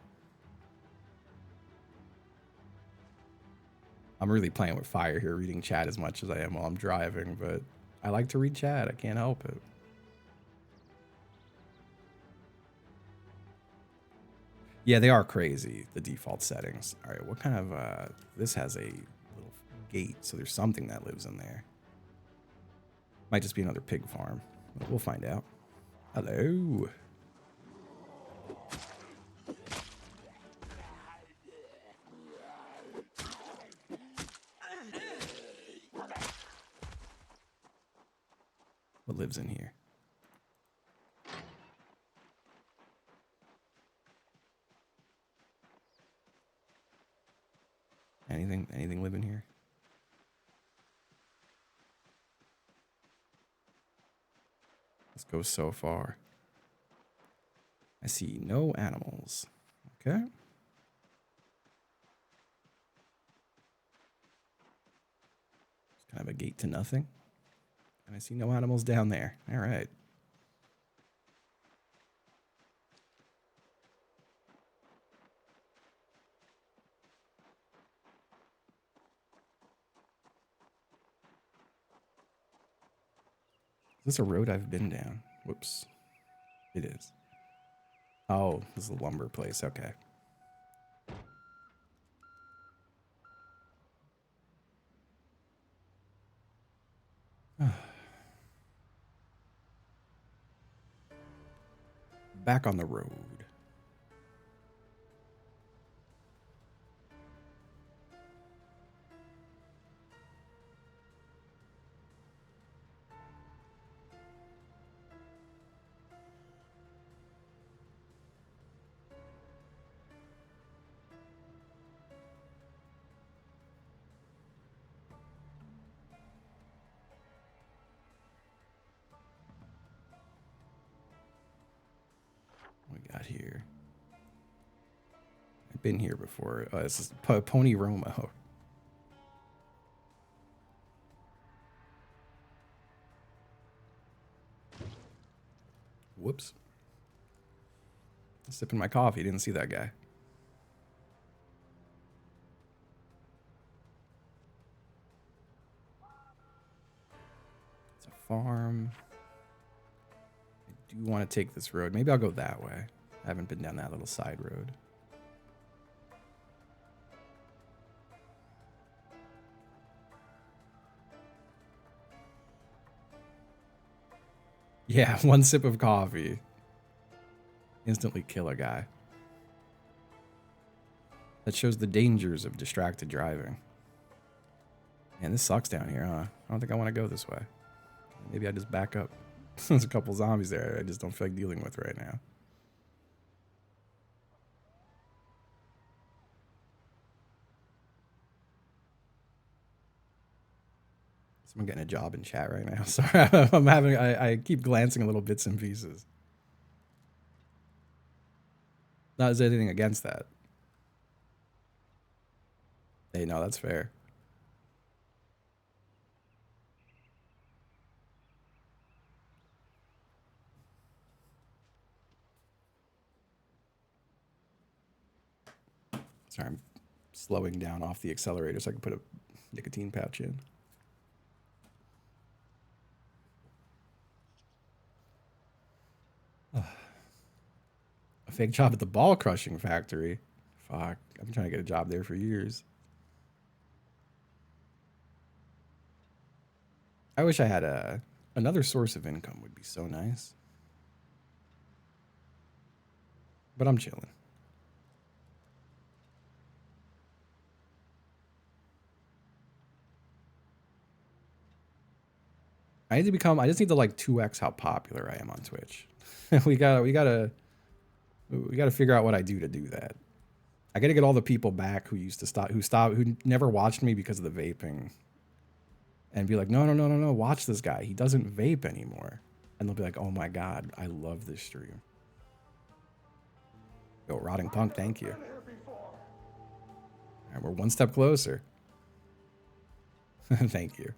I'm really playing with fire here, reading chat as much as I am while I'm driving, but I like to read chat. I can't help it. Yeah, they are crazy, the default settings. All right, what kind of... this has a little gate, so there's something that lives in there. Might just be another pig farm. But we'll find out. Hello. What lives in here? Anything living here? Let's go so far. I see no animals. Okay. It's kind of a gate to nothing. And I see no animals down there. All right. Is this a road I've been down? Whoops. It is. Oh, this is a lumber place. Okay. Back on the road. What we got here? I've been here before. This is Pony Romo. Whoops. Sipping my coffee. Didn't see that guy. It's a farm. I do want to take this road. Maybe I'll go that way. I haven't been down that little side road. Yeah, one sip of coffee. Instantly kill a guy. That shows the dangers of distracted driving. Man, this sucks down here, huh? I don't think I want to go this way. Maybe I just back up. There's a couple zombies there I just don't feel like dealing with right now. Someone getting a job in chat right now. Sorry, I keep glancing at little bits and pieces. Not as anything against that. Hey, no, that's fair. Sorry, I'm slowing down off the accelerator so I can put a nicotine pouch in. A fake job at the ball crushing factory. Fuck, I've been trying to get a job there for years. I wish I had another source of income would be so nice. But I'm chilling. I just need to like 2x how popular I am on Twitch. we gotta figure out what I do to do that. I gotta get all the people back who used to who never watched me because of the vaping. And be like, no, watch this guy. He doesn't vape anymore. And they'll be like, oh my God, I love this stream. Yo, Rotting Punk, thank you. All right, we're one step closer. Thank you.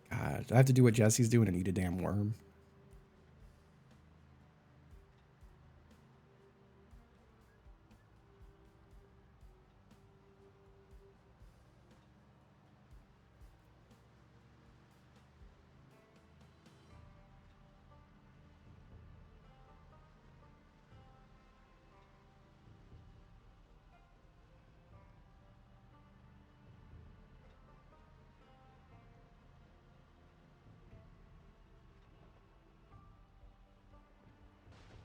God, do I have to do what Jesse's doing and eat a damn worm?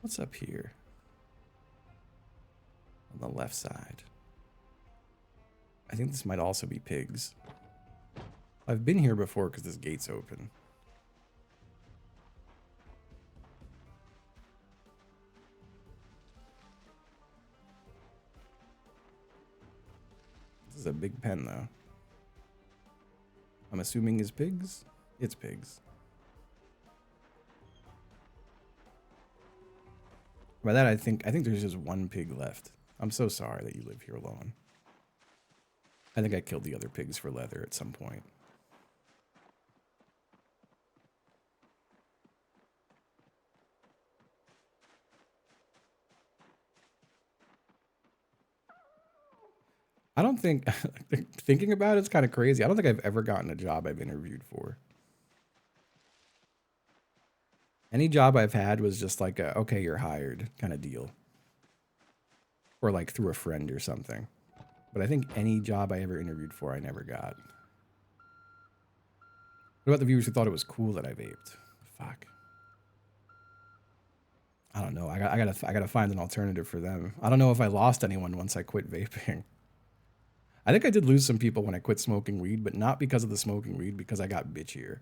What's up here? On the left side. I think this might also be pigs. I've been here before because this gate's open. This is a big pen, though. I'm assuming is pigs? It's pigs. By that, I think there's just one pig left. I'm so sorry that you live here alone. I think I killed the other pigs for leather at some point. I don't think, thinking about it's kind of crazy. I don't think I've ever gotten a job I've interviewed for. Any job I've had was just like a, okay, you're hired kind of deal. Or like through a friend or something. But I think any job I ever interviewed for, I never got. What about the viewers who thought it was cool that I vaped? Fuck. I don't know. I gotta find an alternative for them. I don't know if I lost anyone once I quit vaping. I think I did lose some people when I quit smoking weed, but not because of the smoking weed, because I got bitchier.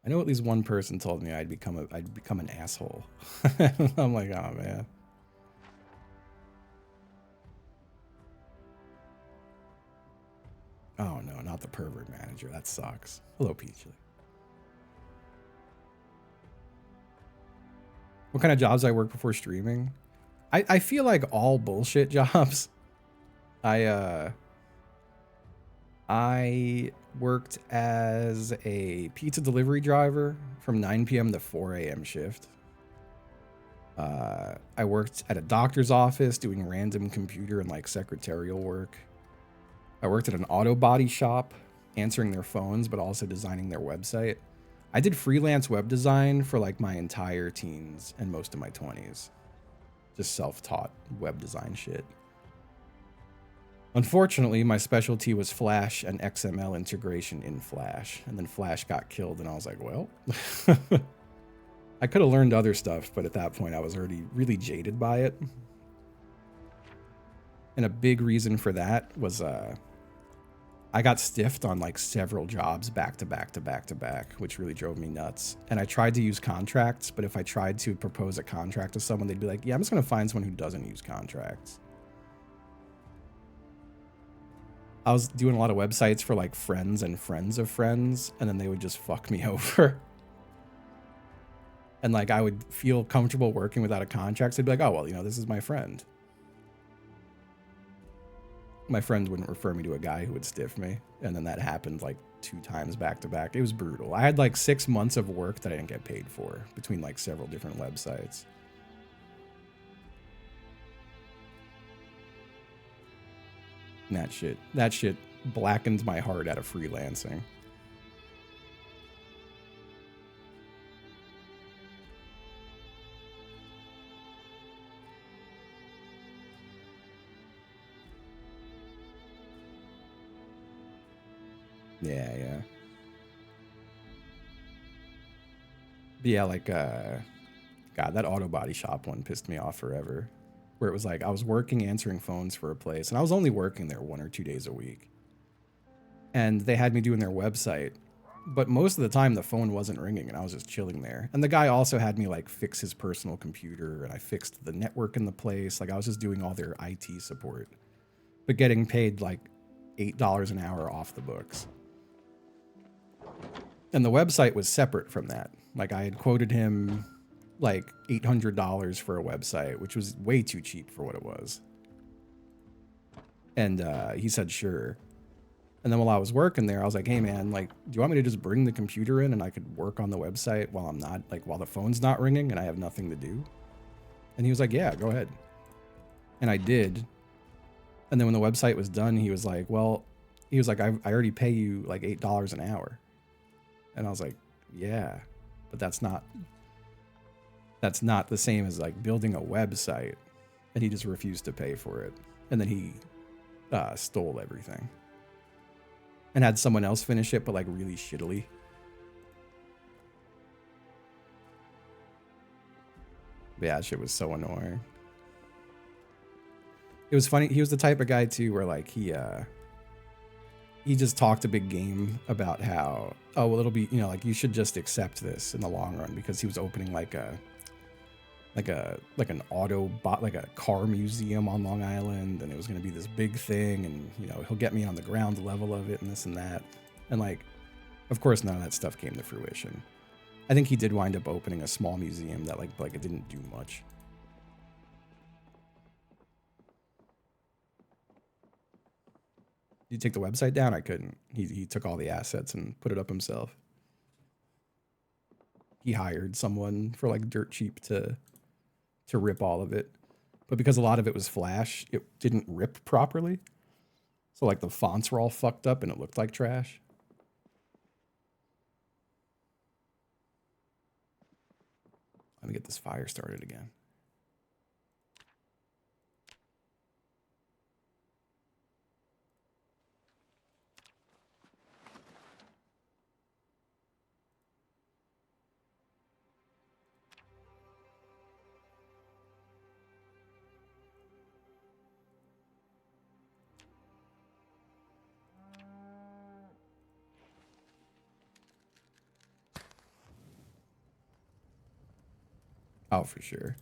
I know at least one person told me I'd become an asshole. I'm like, oh man. Oh no, not the pervert manager. That sucks. Hello, Peachy. What kind of jobs I work before streaming? I feel like all bullshit jobs. I worked as a pizza delivery driver from 9 p.m. to 4 a.m. shift. I worked at a doctor's office doing random computer and like secretarial work. I worked at an auto body shop answering their phones, but also designing their website. I did freelance web design for like my entire teens and most of my 20s. Just self-taught web design shit. Unfortunately, my specialty was Flash and XML integration in Flash. And then Flash got killed and I was like, well, I could have learned other stuff, but at that point I was already really jaded by it. And a big reason for that was I got stiffed on like several jobs back to back to back to back, which really drove me nuts. And I tried to use contracts, but if I tried to propose a contract to someone, they'd be like, yeah, I'm just going to find someone who doesn't use contracts. I was doing a lot of websites for like friends and friends of friends, and then they would just fuck me over. And like I would feel comfortable working without a contract. So they'd be like, oh, well, you know, this is my friend. My friends wouldn't refer me to a guy who would stiff me. And then that happened like 2 times back to back. It was brutal. I had like 6 months of work that I didn't get paid for between like several different websites. And that shit blackened my heart out of freelancing. Yeah. But yeah, like, God, that auto body shop one pissed me off forever. Where it was like, I was working answering phones for a place, and I was only working there 1 or 2 days a week. And they had me doing their website, but most of the time the phone wasn't ringing, and I was just chilling there. And the guy also had me like fix his personal computer, and I fixed the network in the place. Like I was just doing all their IT support, but getting paid like $8 an hour off the books. And the website was separate from that. Like I had quoted him like $800 for a website, which was way too cheap for what it was. And he said, sure. And then while I was working there, I was like, hey man, like, do you want me to just bring the computer in and I could work on the website while I'm not, like, while the phone's not ringing and I have nothing to do? And he was like, yeah, go ahead. And I did. And then when the website was done, he was like, well, I already pay you like $8 an hour. And I was like, yeah, but that's not the same as like building a website. And he just refused to pay for it. And then he stole everything and had someone else finish it, but like really shittily. But yeah, that shit was so annoying. It was funny. He was the type of guy too, where like he he just talked a big game about how, oh well, it'll be, you know, like you should just accept this in the long run, because he was opening like an auto bot, like a car museum on Long Island, and it was going to be this big thing, and you know he'll get me on the ground level of it and this and that, and like, of course none of that stuff came to fruition. I think he did wind up opening a small museum that like it didn't do much. Did you take the website down? I couldn't. He took all the assets and put it up himself. He hired someone for like dirt cheap to rip all of it. But because a lot of it was Flash, it didn't rip properly. So like the fonts were all fucked up and it looked like trash. Let me get this fire started again. Oh, for sure.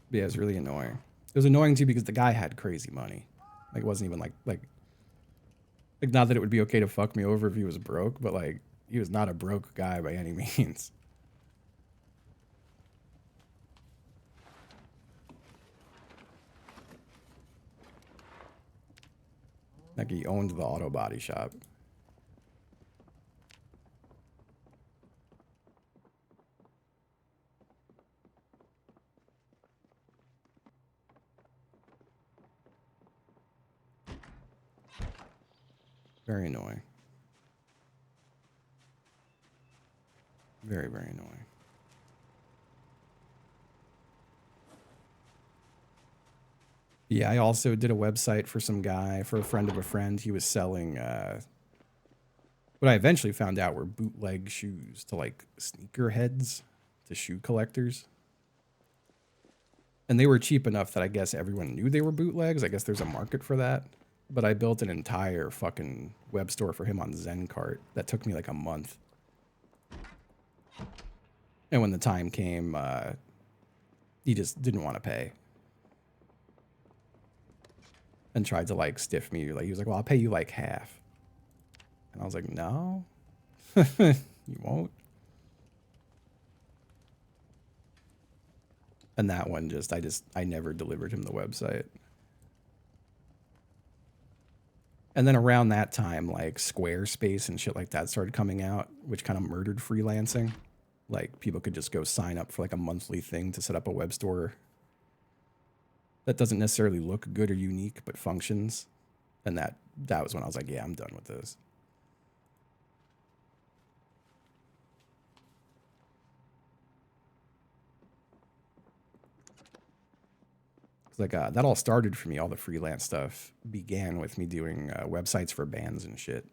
But yeah, it was really annoying. It was annoying too because the guy had crazy money. Like it wasn't even like not that it would be okay to fuck me over if he was broke, but like he was not a broke guy by any means. Like he owned the auto body shop. Very annoying. Very, very annoying. Yeah, I also did a website for some guy, for a friend of a friend. He was selling what I eventually found out were bootleg shoes to like sneakerheads, to shoe collectors. And they were cheap enough that I guess everyone knew they were bootlegs. I guess there's a market for that. But I built an entire fucking web store for him on Zencart that took me like a month. And when the time came, he just didn't want to pay. And tried to like stiff me. Like he was like, well, I'll pay you like half. And I was like, no, you won't. And that one I never delivered him the website. And then around that time, like Squarespace and shit like that started coming out, which kind of murdered freelancing. Like people could just go sign up for like a monthly thing to set up a web store that doesn't necessarily look good or unique, but functions. And that was when I was like, yeah, I'm done with this. Like that all started for me. All the freelance stuff began with me doing websites for bands and shit,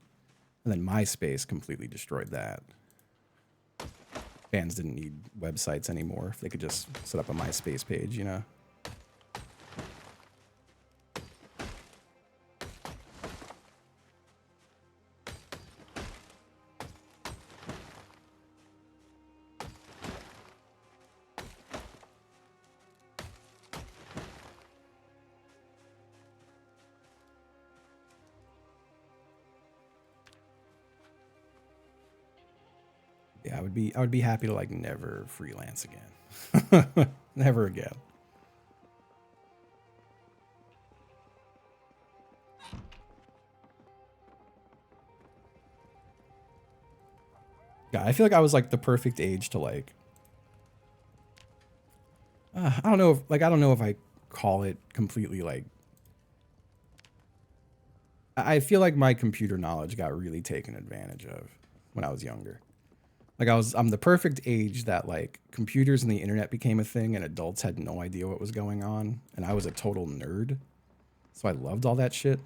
and then MySpace completely destroyed that. Bands didn't need websites anymore if they could just set up a MySpace page, you know. Yeah, I would be happy to like never freelance again. Never again. Yeah, I feel like I was like the perfect age to like I don't know if I call it completely like I feel like my computer knowledge got really taken advantage of when I was younger. Like I'm the perfect age that like computers and the internet became a thing and adults had no idea what was going on, and I was a total nerd. So I loved all that shit.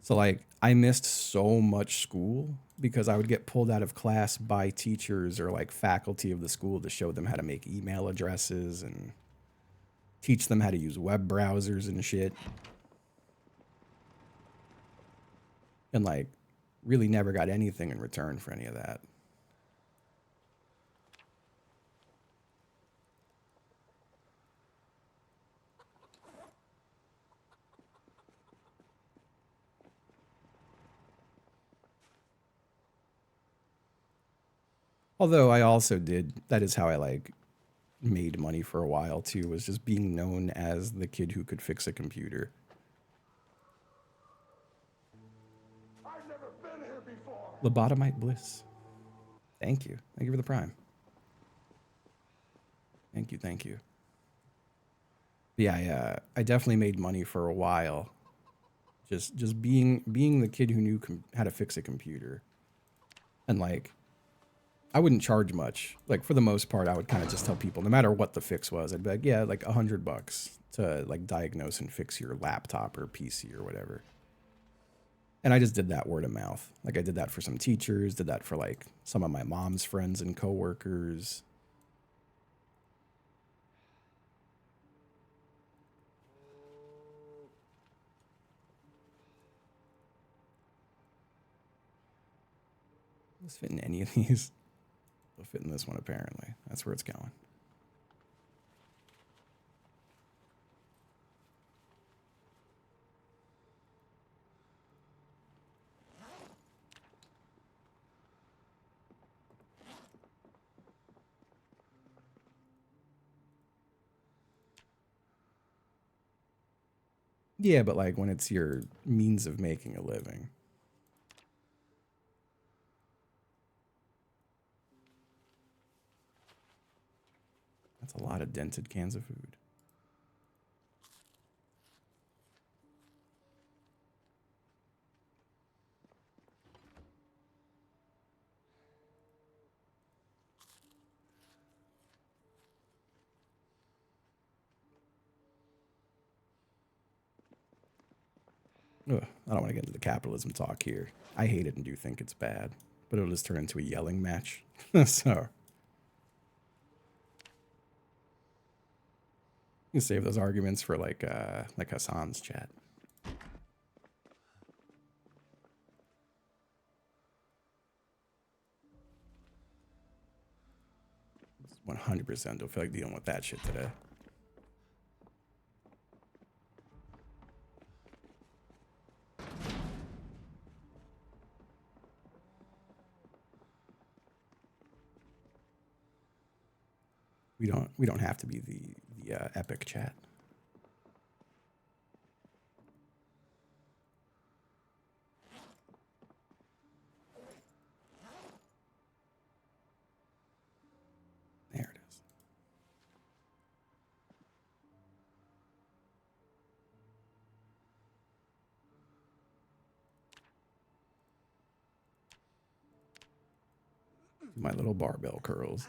So like I missed so much school because I would get pulled out of class by teachers or like faculty of the school to show them how to make email addresses and teach them how to use web browsers and shit. And like really never got anything in return for any of that. Although I also did, that is how I like made money for a while too, was just being known as the kid who could fix a computer. I've never been here before. Lobotomite Bliss. Thank you. Thank you for the prime. Thank you. Thank you. But yeah, I definitely made money for a while. Just being the kid who knew how to fix a computer. And like I wouldn't charge much. Like for the most part, I would kind of just tell people, no matter what the fix was, I'd be like, yeah, like $100 to like diagnose and fix your laptop or PC or whatever. And I just did that word of mouth. Like I did that for some teachers, did that for like some of my mom's friends and coworkers. Does fit in any of these? It'll fit in this one apparently. That's where it's going. Yeah, but like when it's your means of making a living. That's a lot of dented cans of food. Ugh, I don't want to get into the capitalism talk here. I hate it and do think it's bad, but it'll just turn into a yelling match. So you can save those arguments for like Hassan's chat. 100% don't feel like dealing with that shit today. We don't have to be the epic chat. There it is. My little barbell curls.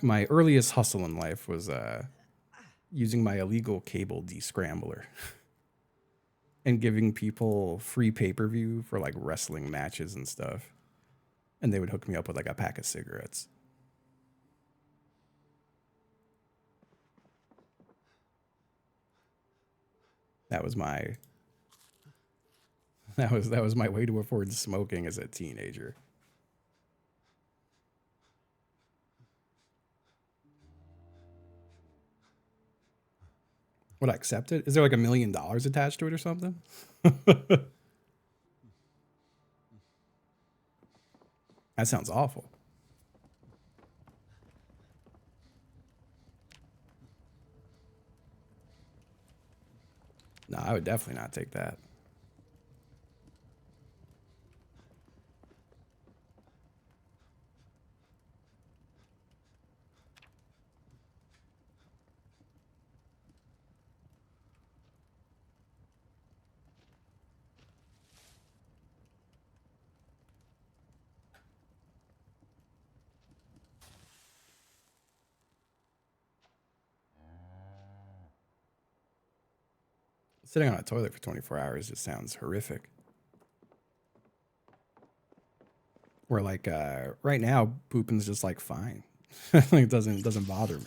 My earliest hustle in life was using my illegal cable descrambler and giving people free pay-per-view for like wrestling matches and stuff. And they would hook me up with like a pack of cigarettes. That was my that was my way to afford smoking as a teenager. Would I accept it? Is there like $1 million attached to it or something? That sounds awful. No, I would definitely not take that. Sitting on a toilet for 24 hours just sounds horrific. Where like right now, pooping's just like fine. Like it doesn't bother me.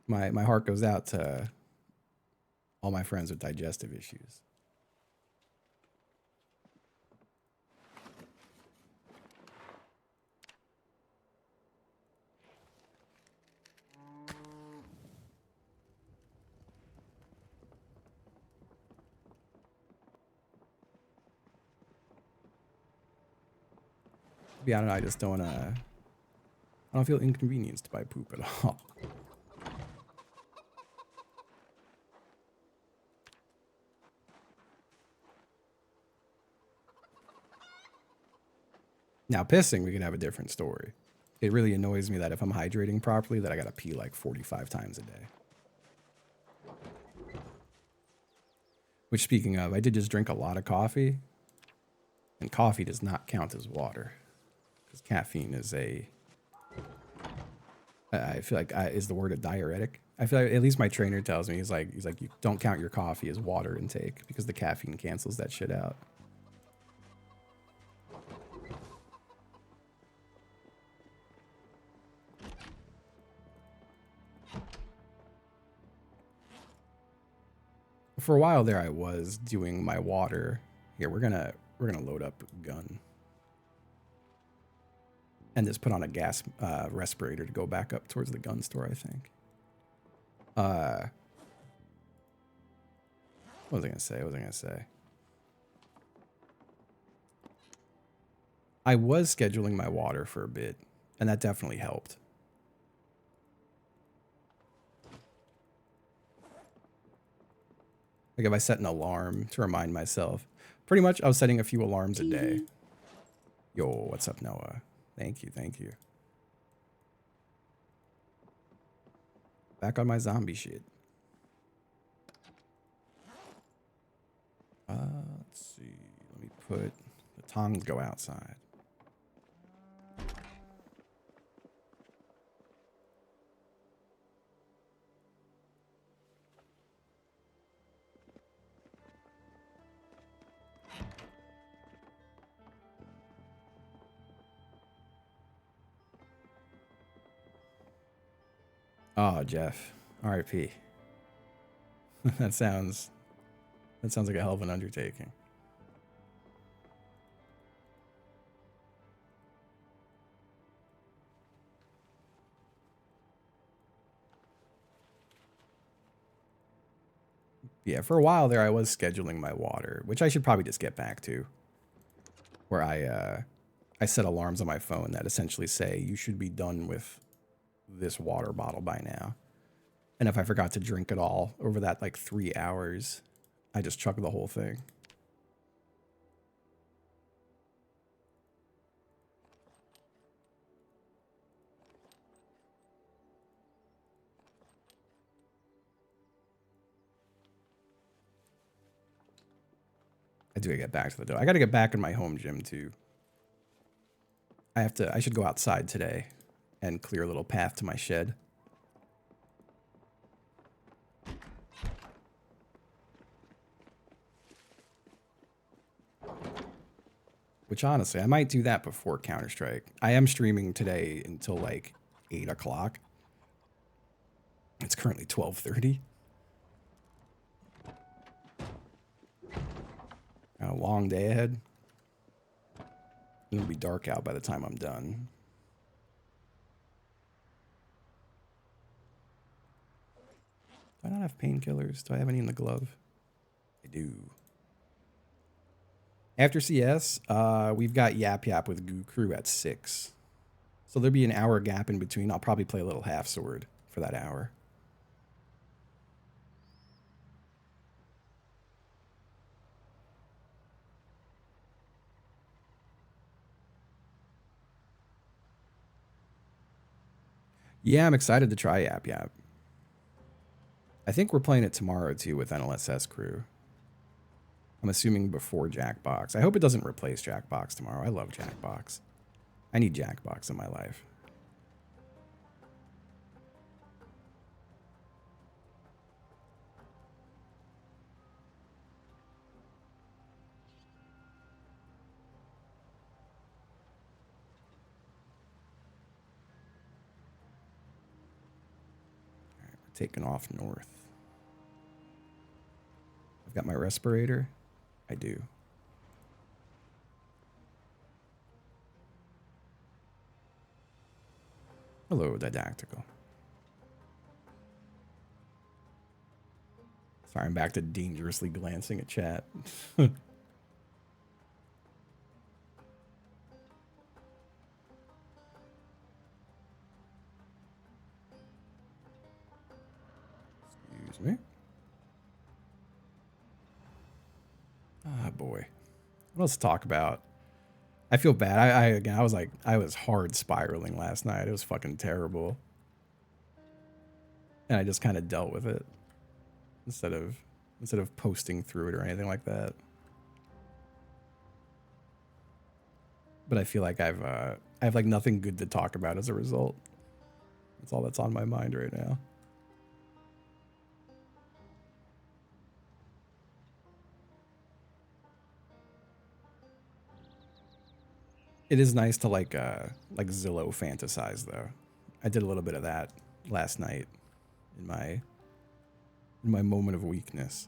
My heart goes out to all my friends with digestive issues. Yeah, I don't know. I just don't. I don't feel inconvenienced by poop at all. Now, pissing, we could have a different story. It really annoys me that if I'm hydrating properly, that I gotta pee like 45 times a day. Which, speaking of, I did just drink a lot of coffee, and coffee does not count as water because caffeine is a. I feel like is the word a diuretic. I feel like at least my trainer tells me he's like you don't count your coffee as water intake because the caffeine cancels that shit out. For a while there, I was doing my water. Here, we're gonna load up a gun and just put on a gas respirator to go back up towards the gun store. I think. What was I gonna say? What was I gonna say? I was scheduling my water for a bit, and that definitely helped. Like if I set an alarm to remind myself. Pretty much, I was setting a few alarms a day. Yo, what's up, Noah? Thank you, thank you. Back on my zombie shit. Let's see. Let me put the tongs go outside. Oh, Jeff. R.I.P. That sounds like a hell of an undertaking. Yeah, for a while there I was scheduling my water, which I should probably just get back to. Where I set alarms on my phone that essentially say you should be done with this water bottle by now. And if I forgot to drink it all over that like 3 hours, I just chuck the whole thing. I do gotta get back to the dough. I gotta get back in my home gym too. I should go outside today and clear a little path to my shed. Which honestly, I might do that before Counter-Strike. I am streaming today until like 8 o'clock. It's currently 12:30. Got a long day ahead. It'll be dark out by the time I'm done. Do I not have painkillers? Do I have any in the glove? I do. After CS, we've got Yap Yap with Goo Crew at 6. So there'll be an hour gap in between. I'll probably play a little half sword for that hour. Yeah, I'm excited to try Yap Yap. I think we're playing it tomorrow too with NLSS crew. I'm assuming before Jackbox. I hope it doesn't replace Jackbox tomorrow. I love Jackbox. I need Jackbox in my life. Taking off north. I've got my respirator. I do. Hello, Didactical. Sorry, I'm back to dangerously glancing at chat. Excuse me. Ah, boy. What else to talk about? I feel bad. Again, I was hard spiraling last night. It was fucking terrible. And I just kind of dealt with it instead of posting through it or anything like that. But I feel like I have like nothing good to talk about as a result. That's all that's on my mind right now. It is nice to like Zillow fantasize though. I did a little bit of that last night in my moment of weakness.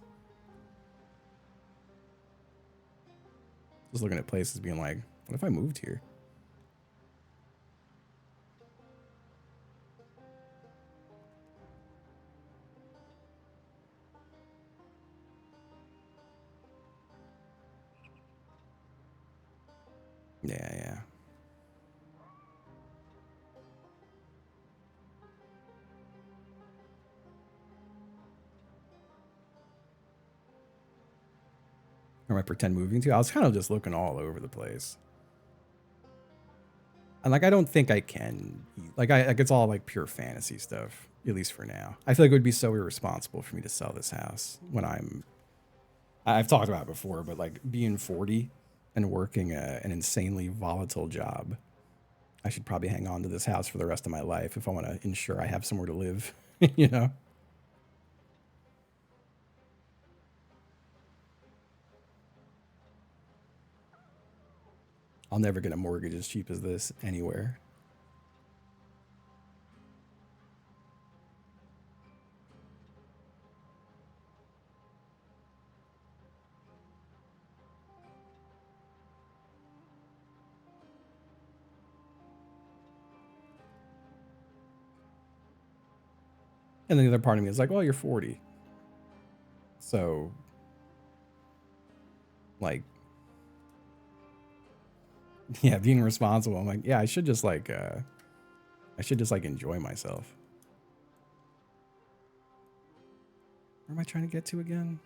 Just looking at places being like, what if I moved here? Yeah. 'Or am I pretend moving to? I was kind of just looking all over the place. And like I don't think I can like it's all like pure fantasy stuff, at least for now. I feel like it would be so irresponsible for me to sell this house when I've talked about it before, but like being 40 and working an insanely volatile job, I should probably hang on to this house for the rest of my life if I want to ensure I have somewhere to live, you know? I'll never get a mortgage as cheap as this anywhere. And then the other part of me is like, well, you're 40. So, like, yeah, being responsible. I'm like, yeah, I should just like enjoy myself. Where am I trying to get to again?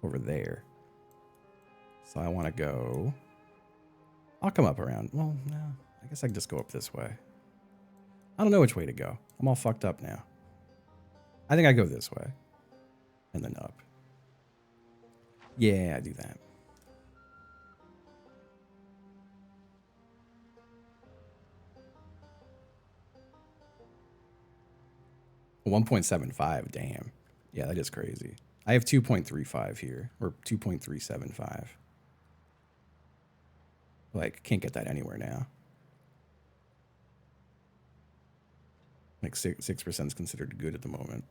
Over there. So I want to go. I'll come up around. Well, no, I guess I can just go up this way. I don't know which way to go. I'm all fucked up now. I think I go this way. And then up. Yeah, I do that. 1.75, damn. Yeah, that is crazy. I have 2.35 here, or 2.375. Like, can't get that anywhere now. Like 6% is considered good at the moment.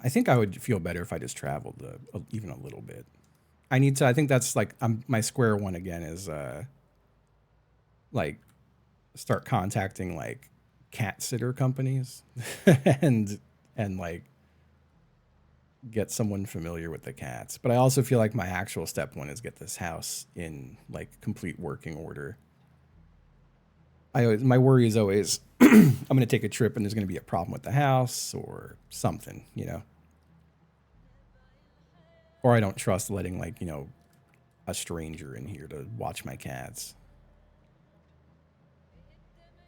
I think I would feel better if I just traveled even a little bit. I need to. I think that's like my square one again is like start contacting like cat sitter companies and like get someone familiar with the cats. But I also feel like my actual step one is get this house in like complete working order. My worry is always I'm going to take a trip and there's going to be a problem with the house or something, you know. Or I don't trust letting like, you know, a stranger in here to watch my cats.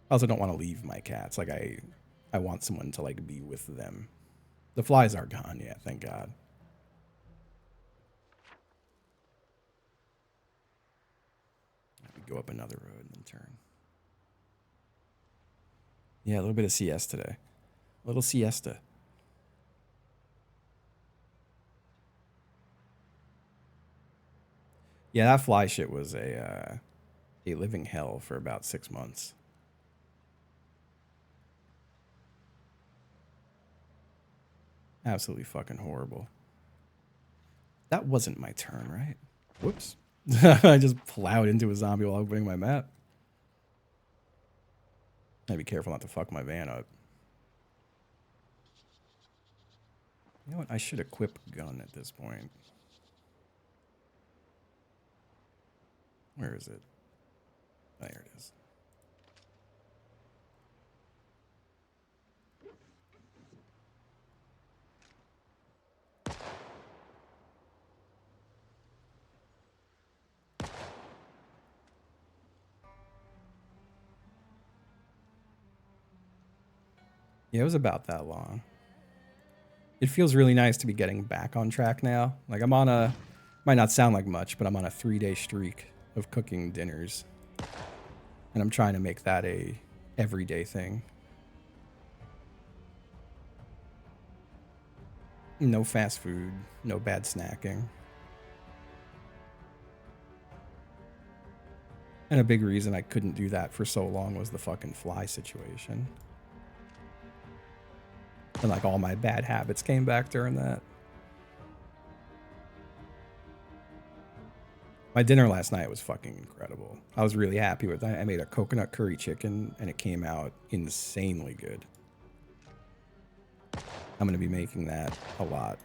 I also don't want to leave my cats. Like I want someone to like be with them. The flies are gone, yeah, thank God. Go up another road and then turn. Yeah, a little bit of siesta today. A little siesta. Yeah, that fly shit was a living hell for about 6 months. Absolutely fucking horrible. That wasn't my turn, right? Whoops. I just plowed into a zombie while opening my map. Gotta be careful not to fuck my van up. You know what? I should equip gun at this point. Where is it? There it is. Yeah, it was about that long. It feels really nice to be getting back on track now. Like I'm on a, might not sound like much, but I'm on a 3-day streak of cooking dinners. And I'm trying to make that a everyday thing. No fast food, no bad snacking. And a big reason I couldn't do that for so long was the fucking fly situation. And like all my bad habits came back during that. My dinner last night was fucking incredible. I was really happy with that. I made a coconut curry chicken and it came out insanely good. I'm going to be making that a lot.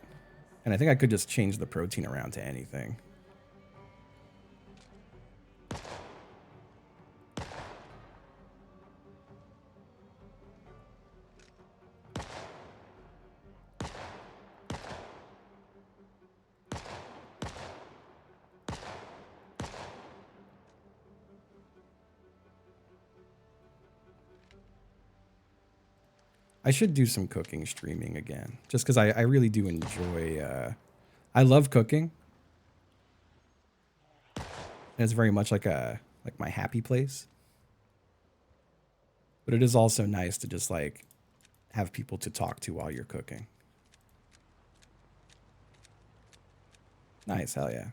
And I think I could just change the protein around to anything. I should do some cooking streaming again, just because I really do enjoy. I love cooking, and it's very much like my happy place. But it is also nice to just like have people to talk to while you're cooking. Nice, hell yeah!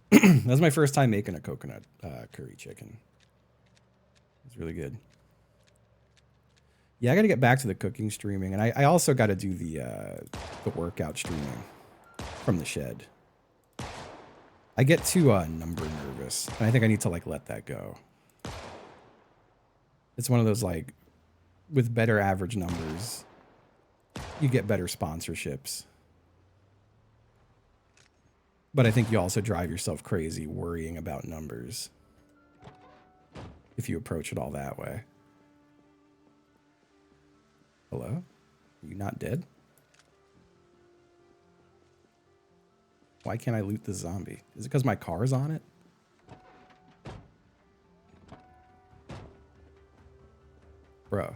That was my first time making a coconut curry chicken. It's really good. Yeah, I got to get back to the cooking streaming, and I also got to do the workout streaming from the shed. I get too number nervous, and I think I need to like let that go. It's one of those like, with better average numbers, you get better sponsorships. But I think you also drive yourself crazy worrying about numbers if you approach it all that way. Hello? Are you not dead? Why can't I loot the zombie? Is it because my car's on it? Bro.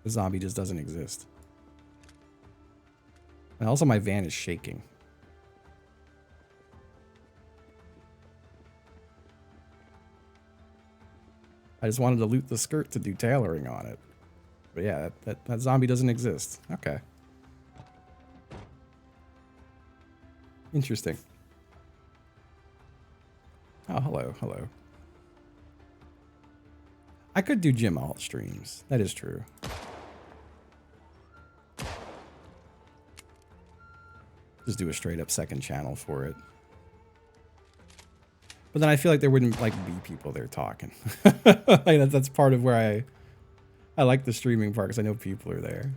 The zombie just doesn't exist. And also my van is shaking. I just wanted to loot the skirt to do tailoring on it. But yeah, that zombie doesn't exist. Okay. Interesting. Oh, hello, hello. I could do gym alt streams. That is true. Just do a straight up second channel for it. But then I feel like there wouldn't like be people there talking. Like that's part of where I like the streaming part because I know people are there.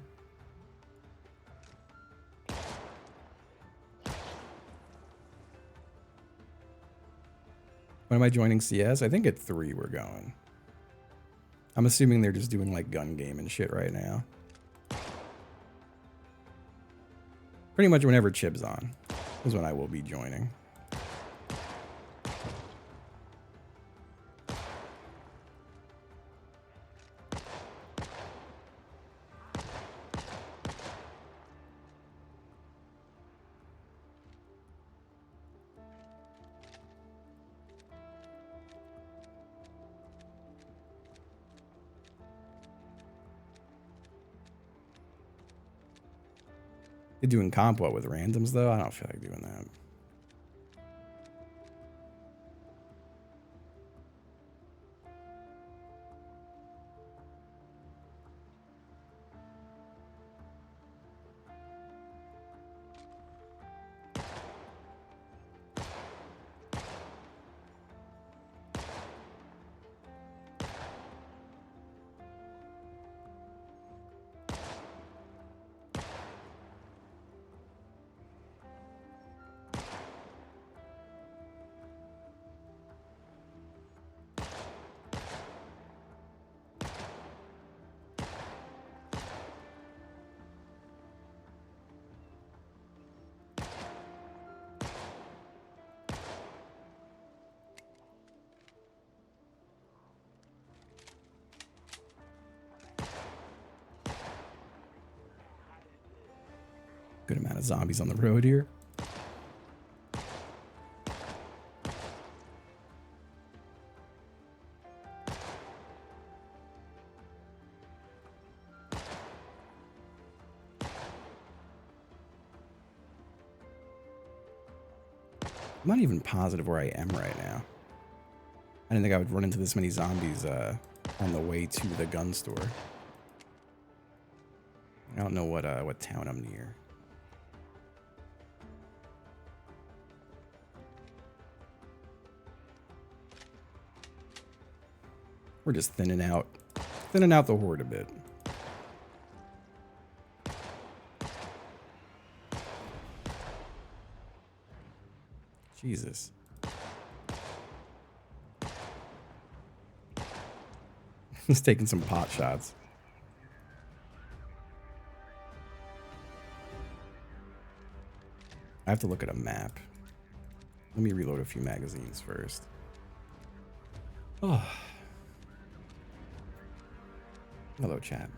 When am I joining CS? I think at 3 we're going. I'm assuming they're just doing like gun game and shit right now. Pretty much whenever Chib's on is when I will be joining. You're doing comp what with randoms though? I don't feel like doing that. Good amount of zombies on the road here. I'm not even positive where I am right now. I didn't think I would run into this many zombies on the way to the gun store. I don't know what town I'm near. We're just thinning out the horde a bit. Jesus. He's taking some pot shots. I have to look at a map. Let me reload a few magazines first. Oh. Hello, chat.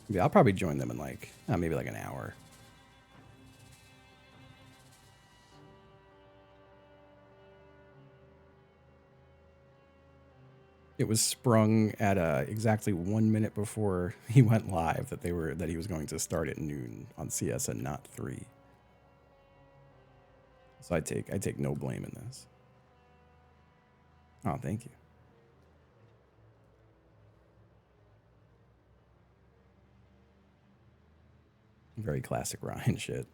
Yeah, I'll probably join them in like maybe like an hour. It was sprung at exactly 1 minute before he went live that he was going to start at noon on CS and not 3. So I take no blame in this. Oh, thank you. Very classic Ryan shit.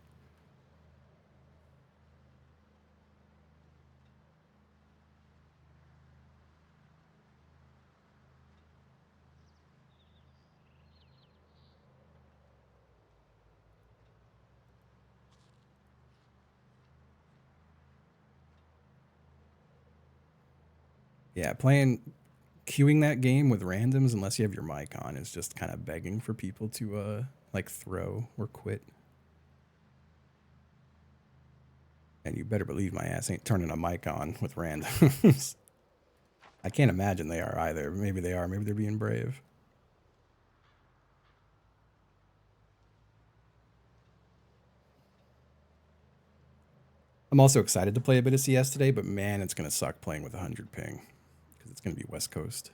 Yeah, queuing that game with randoms unless you have your mic on is just kind of begging for people to like throw or quit. And you better believe my ass ain't turning a mic on with randoms. I can't imagine they are either. Maybe they are. Maybe they're being brave. I'm also excited to play a bit of CS today, but man, it's going to suck playing with 100 ping because it's going to be West Coast.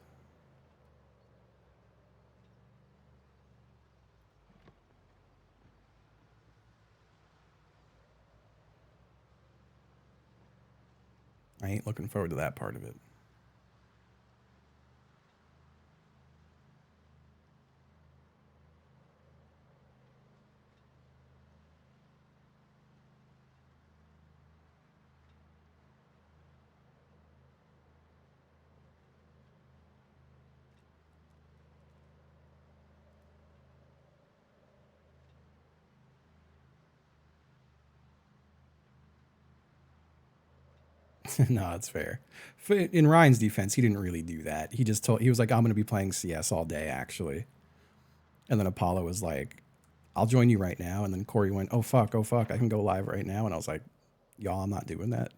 I ain't looking forward to that part of it. No, it's fair. In Ryan's defense, he didn't really do that. He was like, I'm going to be playing CS all day, actually. And then Apollo was like, I'll join you right now. And then Corey went, oh, fuck, I can go live right now. And I was like, y'all, I'm not doing that.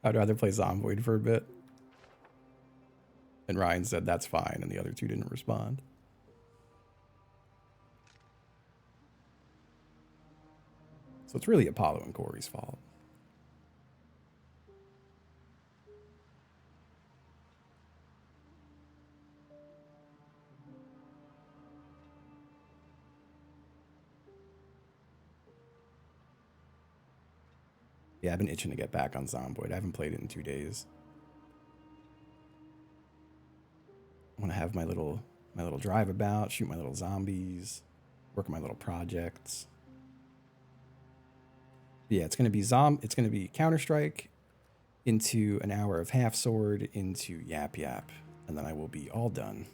I'd rather play Zomboid for a bit. And Ryan said, that's fine. And the other two didn't respond. So it's really Apollo and Corey's fault. Yeah, I've been itching to get back on Zomboid. I haven't played it in 2 days. I want to have my little drive about, shoot my little zombies, work on my little projects. But yeah, it's gonna be Counter-Strike into an hour of Half Sword into Yap Yap, and then I will be all done.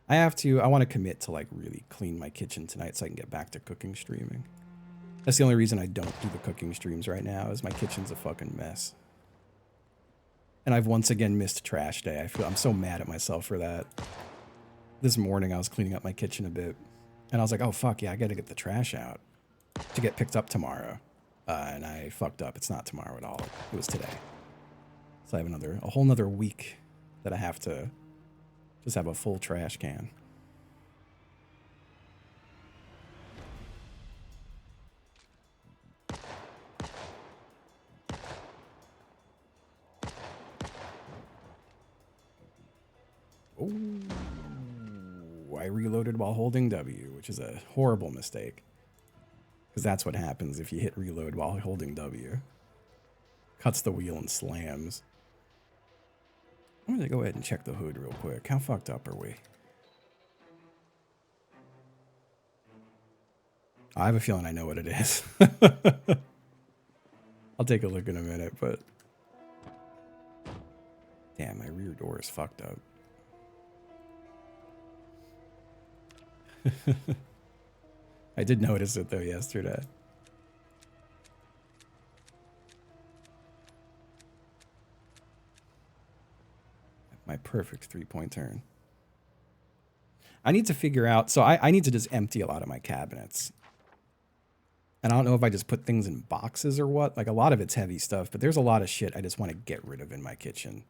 I want to commit to like really clean my kitchen tonight so I can get back to cooking streaming. That's the only reason I don't do the cooking streams right now is my kitchen's a fucking mess. And I've once again missed trash day. I'm so mad at myself for that. This morning I was cleaning up my kitchen a bit and I was like, oh fuck yeah, I gotta get the trash out to get picked up tomorrow. And I fucked up. It's not tomorrow at all. It was today. So I have a whole nother week that I have to just have a full trash can. Oh, I reloaded while holding W, which is a horrible mistake. Because that's what happens if you hit reload while holding W. Cuts the wheel and slams. I'm going to go ahead and check the hood real quick. How fucked up are we? I have a feeling I know what it is. I'll take a look in a minute, but... Damn, my rear door is fucked up. I did notice it though yesterday. My perfect 3-point turn. I need to figure out, so I need to just empty a lot of my cabinets. And I don't know if I just put things in boxes or what. Like a lot of it's heavy stuff, but there's a lot of shit I just want to get rid of in my kitchen.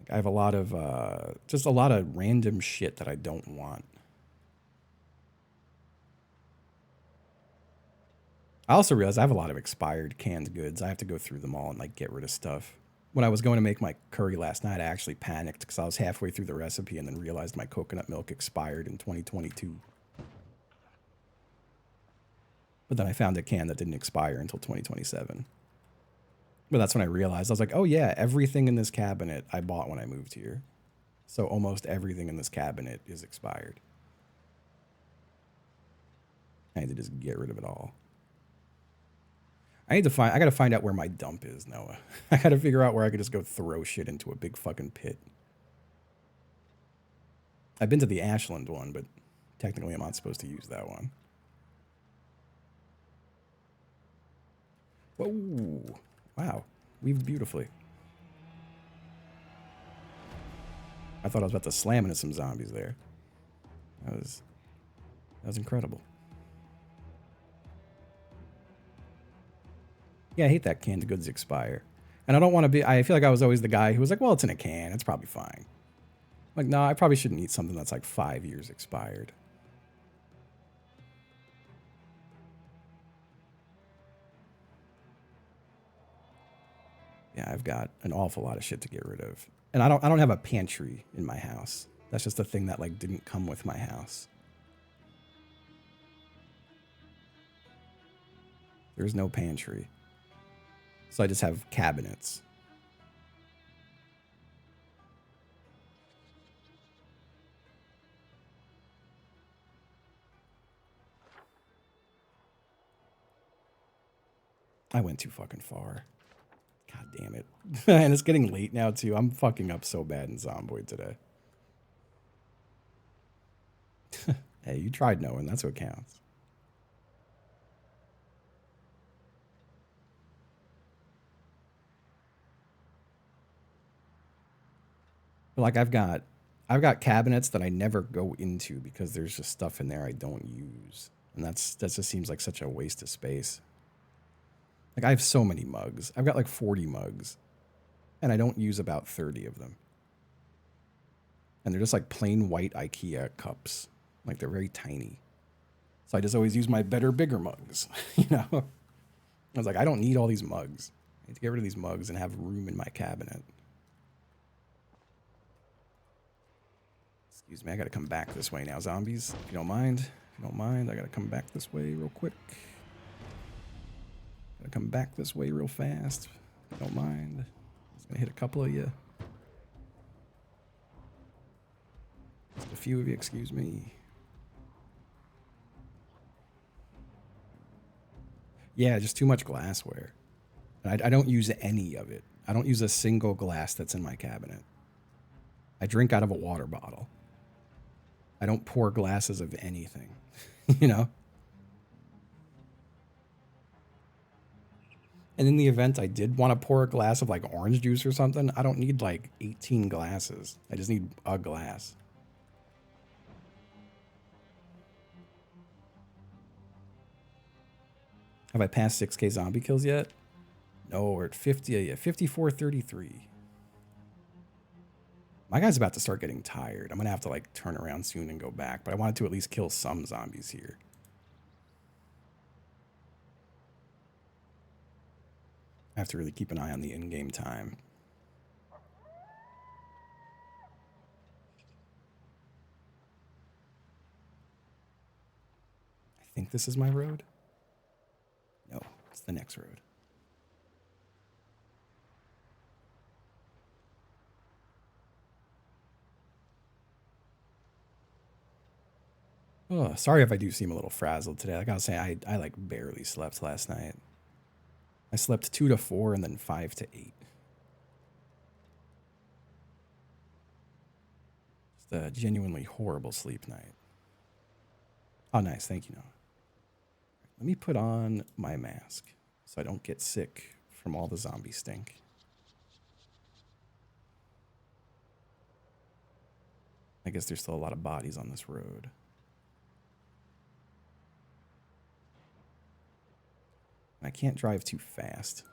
Like I have a lot of, just a lot of random shit that I don't want. I also realized I have a lot of expired canned goods. I have to go through them all and like get rid of stuff. When I was going to make my curry last night, I actually panicked because I was halfway through the recipe and then realized my coconut milk expired in 2022. But then I found a can that didn't expire until 2027. But that's when I realized, I was like, oh yeah, everything in this cabinet I bought when I moved here. So almost everything in this cabinet is expired. I need to just get rid of it all. I gotta find out where my dump is, Noah. I gotta figure out where I could just go throw shit into a big fucking pit. I've been to the Ashland one, but technically I'm not supposed to use that one. Whoa. Wow. Weaved beautifully. I thought I was about to slam into some zombies there. That was incredible. Yeah, I hate that canned goods expire. And I don't want to be, I feel like I was always the guy who was like, well, it's in a can. It's probably fine. Like, no, I probably shouldn't eat something that's like 5 years expired. Yeah, I've got an awful lot of shit to get rid of. And I don't have a pantry in my house. That's just a thing that like didn't come with my house. There's no pantry. So I just have cabinets. I went too fucking far. God damn it. And it's getting late now too. I'm fucking up so bad in Zomboid today. Hey, you tried knowing. That's what counts. But like I've got cabinets that I never go into because there's just stuff in there I don't use. And that just seems like such a waste of space. Like, I have so many mugs. I've got like 40 mugs, and I don't use about 30 of them. And they're just like plain white IKEA cups. Like, they're very tiny. So I just always use my better, bigger mugs, you know? I was like, I don't need all these mugs. I need to get rid of these mugs and have room in my cabinet. Excuse me, I gotta come back this way now, zombies. If you don't mind. If you don't mind, I gotta come back this way real quick. Gotta come back this way real fast. If you don't mind. Just gonna hit a couple of you. Just a few of you, excuse me. Yeah, just too much glassware. And I don't use any of it. I don't use a single glass that's in my cabinet. I drink out of a water bottle. I don't pour glasses of anything, you know? And in the event I did want to pour a glass of like orange juice or something, I don't need like 18 glasses. I just need a glass. Have I passed 6K zombie kills yet? No, we're at 50, yeah, 54:33. My guy's about to start getting tired. I'm going to have to like turn around soon and go back, but I wanted to at least kill some zombies here. I have to really keep an eye on the in-game time. I think this is my road. No, it's the next road. Oh, sorry if I do seem a little frazzled today. Like I was saying, I like barely slept last night. I slept 2 to 4 and then 5 to 8. Just a genuinely horrible sleep night. Oh, nice. Thank you, Noah. Let me put on my mask so I don't get sick from all the zombie stink. I guess there's still a lot of bodies on this road. I can't drive too fast.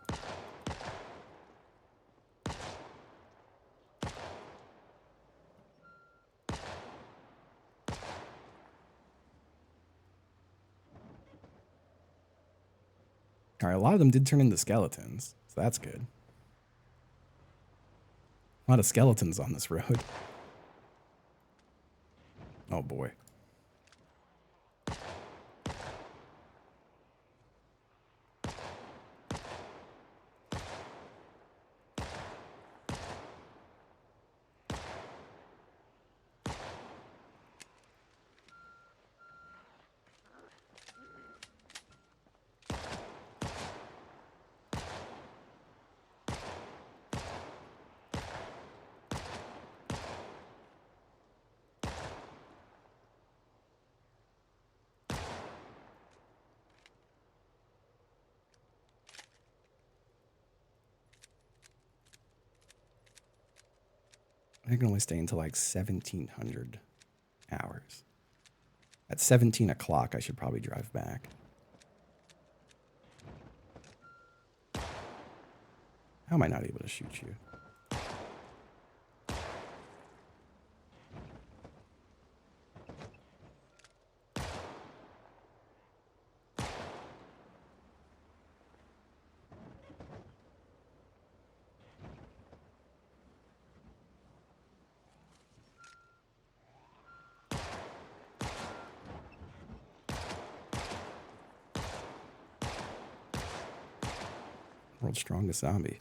All right, a lot of them did turn into skeletons, so that's good. A lot of skeletons on this road. Oh boy. I can only stay until like 1700 hours. At 17 o'clock, I should probably drive back. How am I not able to shoot you? World's strongest zombie.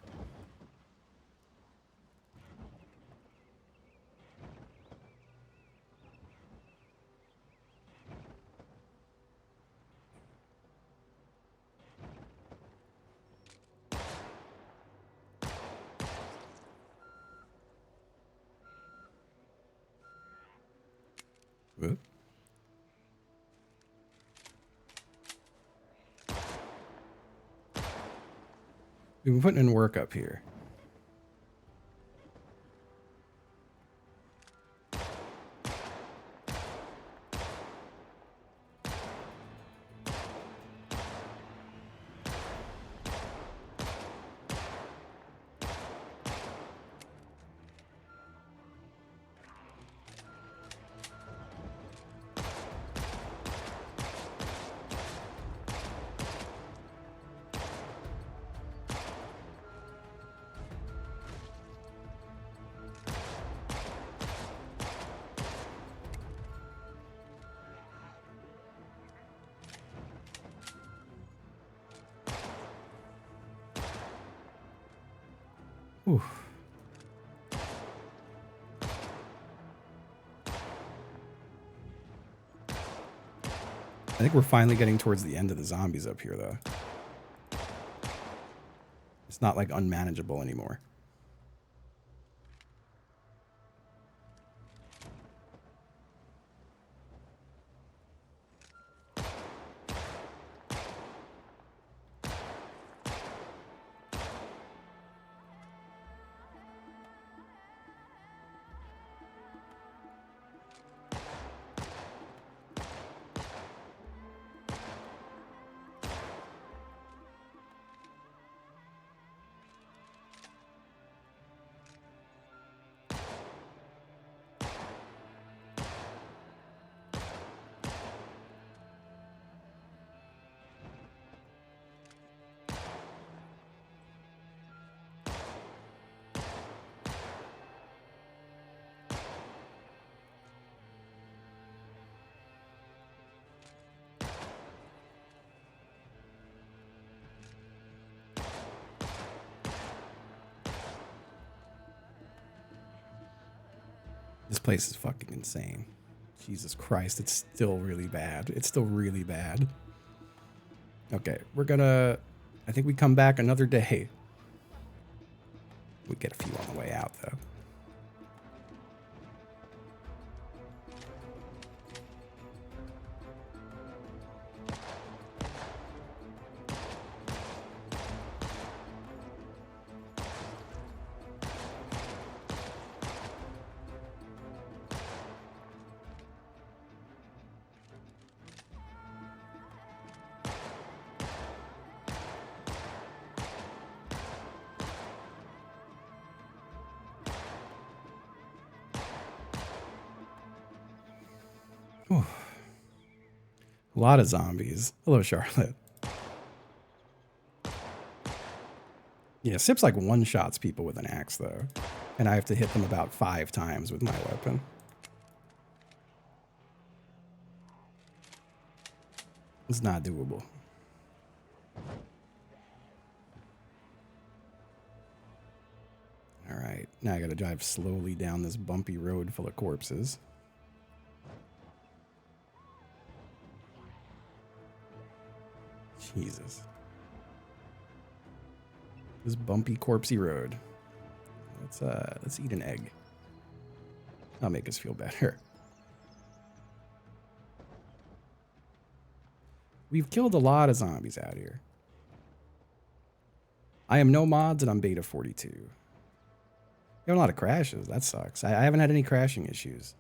Whoop. We've been putting in work up here. Whew. I think we're finally getting towards the end of the zombies up here, though. It's not like unmanageable anymore. This place is fucking insane. Jesus Christ, it's still really bad. It's still really bad. Okay, we're gonna... I think we come back another day. We get a few on the way out, though. Whew. A lot of zombies. Hello, Charlotte. Yeah, Sip's like one-shots people with an axe, though. And I have to hit them about 5 times with my weapon. It's not doable. Alright, now I gotta drive slowly down this bumpy road full of corpses. Jesus. This bumpy, corpsey road. Let's eat an egg. That'll make us feel better. We've killed a lot of zombies out here. I am no mods and I'm beta 42. We have a lot of crashes. That sucks. I haven't had any crashing issues.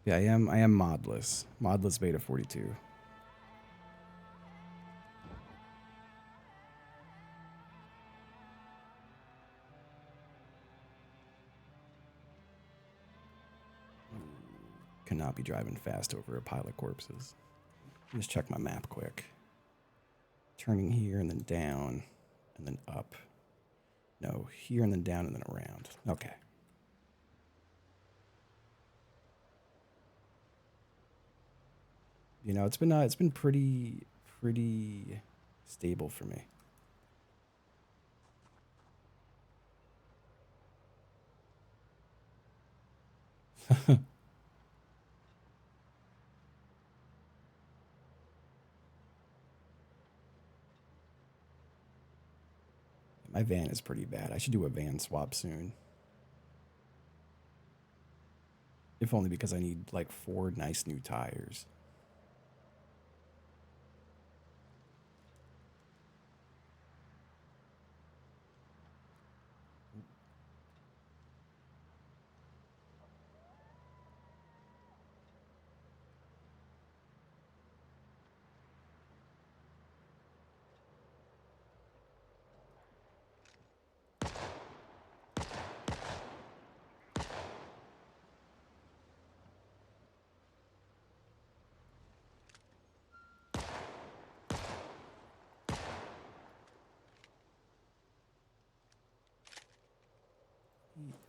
Yeah, I am modless. Modless beta 42. Cannot be driving fast over a pile of corpses. Just check my map quick. Turning here and then down and then up. No, here and then down and then around. Okay. You know, it's been pretty stable for me. My van is pretty bad. I should do a van swap soon. If only because I need like 4 nice new tires.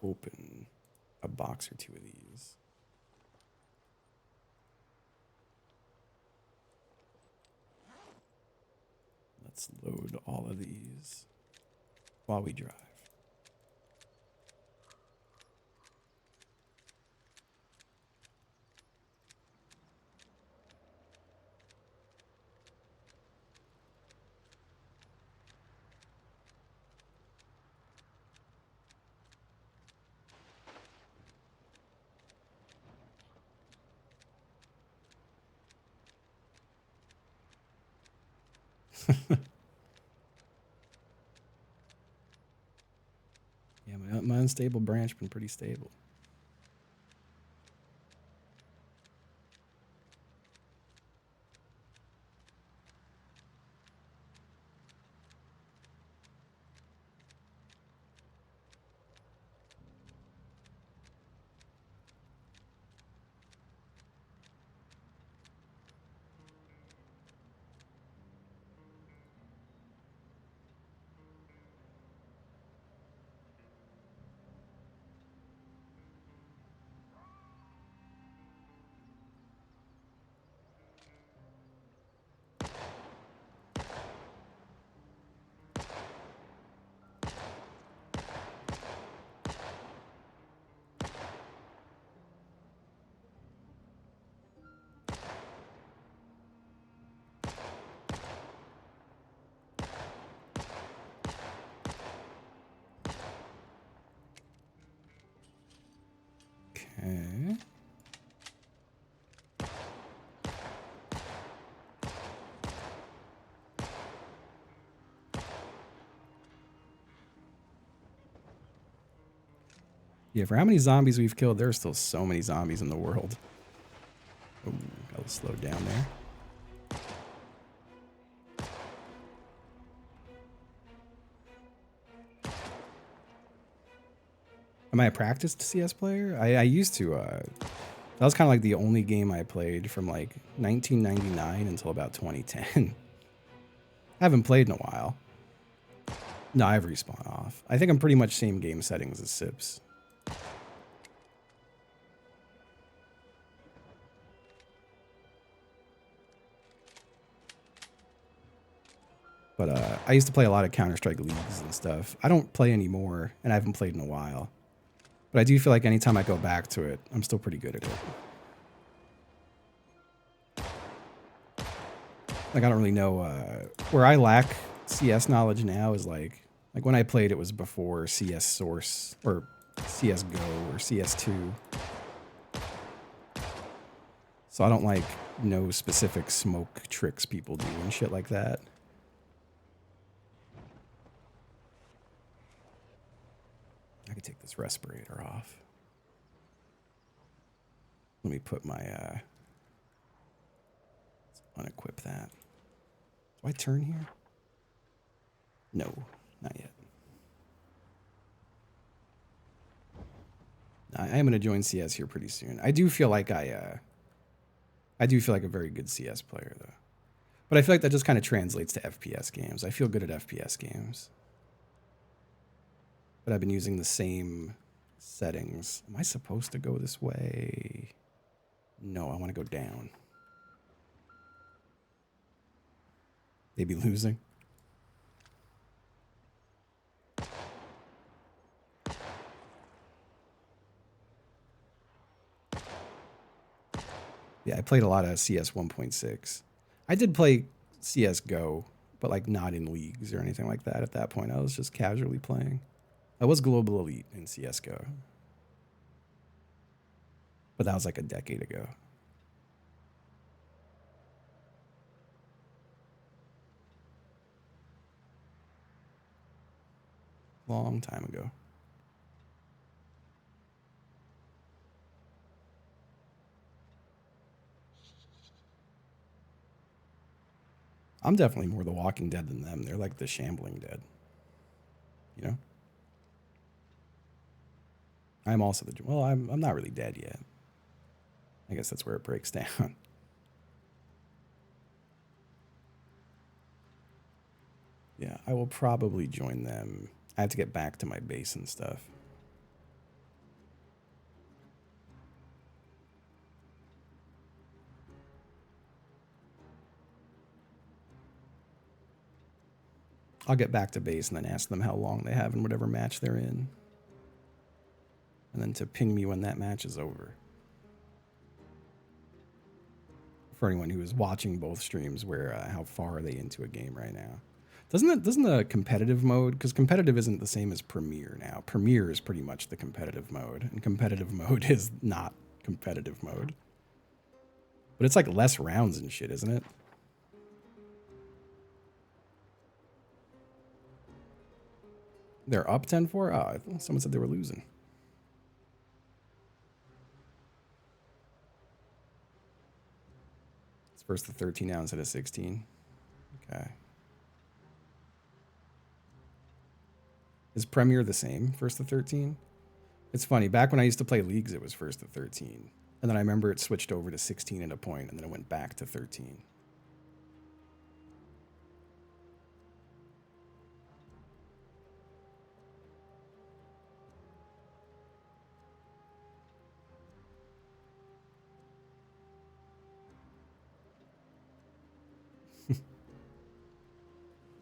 Open a box or 2 of these. Let's Let's load all of these while we drive. Yeah, my unstable branch been pretty stable. Okay. Yeah, for how many zombies we've killed, there's still so many zombies in the world. Oh, gotta slow down there. Am I a practiced CS player? I used to. That was kind of like the only game I played from like 1999 until about 2010. I haven't played in a while. No, I have respawn off. I think I'm pretty much same game settings as Sips. But I used to play a lot of Counter-Strike leagues and stuff. I don't play anymore, and I haven't played in a while. But I do feel like anytime I go back to it, I'm still pretty good at it. Like, I don't really know where I lack CS knowledge now is like when I played, it was before CS Source or CS:GO or CS2. So I don't like know specific smoke tricks people do and shit like that. I could take this respirator off. Let me put my let's unequip that. Do I turn here? No, not yet. I am going to join CS here pretty soon. I do feel like I do feel like a very good CS player though. But I feel like that just kind of translates to FPS games. I feel good at FPS games. But I've been using the same settings. Am I supposed to go this way? No, I want to go down. Maybe losing. Yeah, I played a lot of CS 1.6. I did play CS:GO, but like not in leagues or anything like that at that point. I was just casually playing. I was global elite in CS:GO. But that was like a decade ago. Long time ago. I'm definitely more The Walking Dead than them. They're like the Shambling Dead. You know? I'm also the... Well, I'm not really dead yet. I guess that's where it breaks down. Yeah, I will probably join them. I have to get back to my base and stuff. I'll get back to base and then ask them how long they have in whatever match they're in. And then to ping me when that match is over. For anyone who is watching both streams, where how far are they into a game right now? Doesn't the competitive mode, because competitive isn't the same as Premier now. Premier is pretty much the competitive mode, and competitive mode is not competitive mode. But it's like less rounds and shit, isn't it? They're up 10-4? Oh, I thought someone said they were losing. It's first to 13 now instead of 16. Okay. Is Premier the same, first to 13? It's funny, back when I used to play leagues, it was first to 13. And then I remember it switched over to 16 and a point, and then it went back to 13.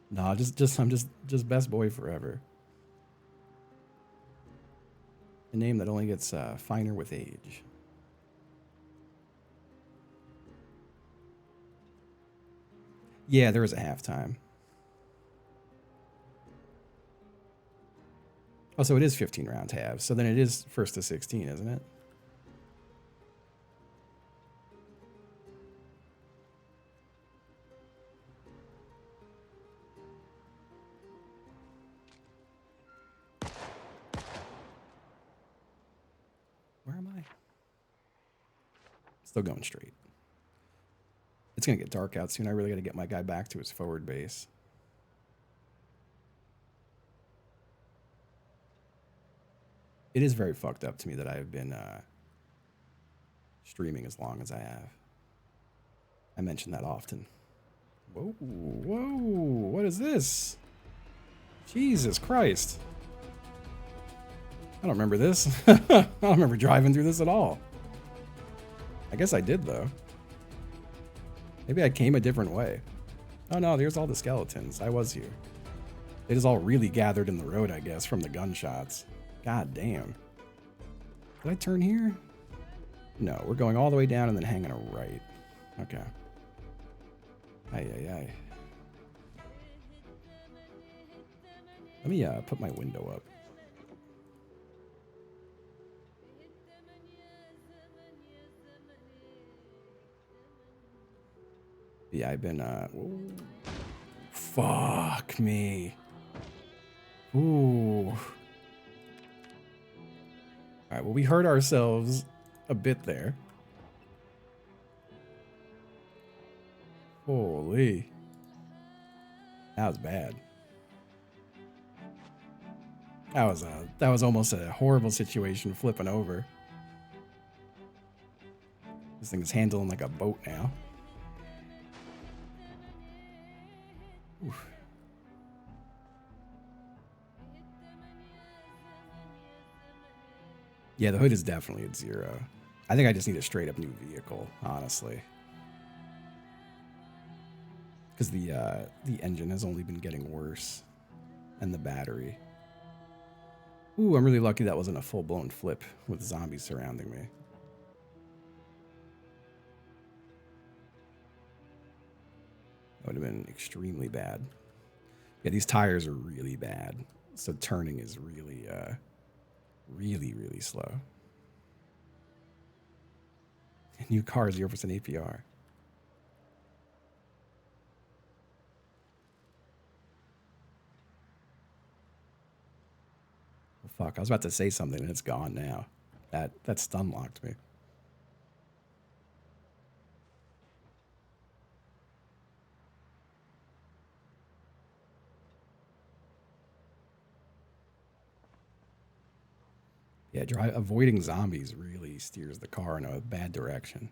Nah, I'm just best boy forever. A name that only gets finer with age. Yeah, there was a halftime. Oh, so it is 15 round halves. So then it is first to 16, isn't it? Where am I? Still going straight. It's going to get dark out soon. I really got to get my guy back to his forward base. It is very fucked up to me that I have been streaming as long as I have. I mention that often. Whoa, whoa, what is this? Jesus Christ. I don't remember this. I don't remember driving through this at all. I guess I did, though. Maybe I came a different way. Oh no, there's all the skeletons. I was here. They just all really gathered in the road, I guess, from the gunshots. God damn. Did I turn here? No, we're going all the way down and then hanging a right. Okay. Ay, ay, ay. Let me put my window up. Yeah, I've been, ooh. Fuck me. Ooh. Alright, well, we hurt ourselves a bit there. Holy. That was bad. That was almost a horrible situation flipping over. This thing is handling like a boat now. Oof. Yeah, the hood is definitely at 0. I think I just need a straight up new vehicle, honestly. Because the engine has only been getting worse. And the battery. Ooh, I'm really lucky that wasn't a full-blown flip with zombies surrounding me. That would have been extremely bad. Yeah, these tires are really bad. So turning is really, really slow. New car, 0% APR. Well, fuck, I was about to say something and it's gone now. That stun locked me. Yeah, avoiding zombies really steers the car in a bad direction.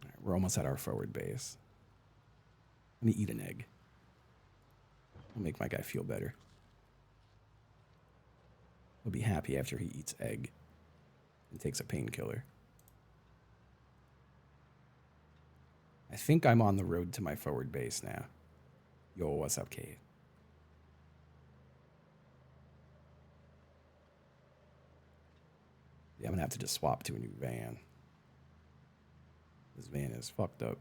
All right, we're almost at our forward base. Let me eat an egg. I'll make my guy feel better. He'll be happy after he eats egg and takes a painkiller. I think I'm on the road to my forward base now. Yo, what's up, Kate? Yeah, I'm gonna have to just swap to a new van. This van is fucked up.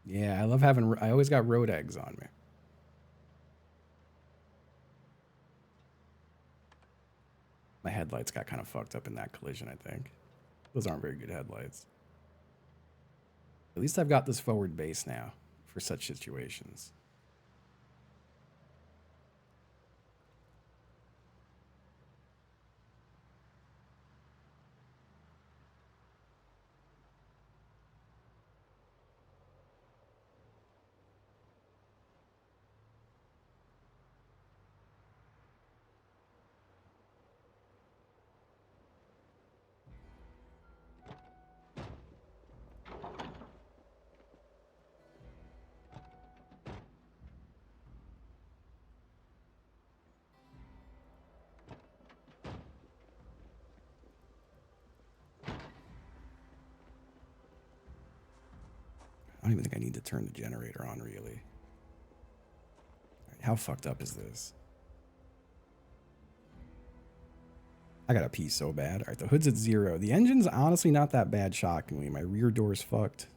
Yeah, I love having. I always got road eggs on me. My headlights got kind of fucked up in that collision, I think. Those aren't very good headlights. At least I've got this forward base now for such situations. I don't even think I need to turn the generator on, really. Right, how fucked up is this? I gotta pee so bad. All right, the hood's at 0. The engine's honestly not that bad, shockingly. My rear door's fucked.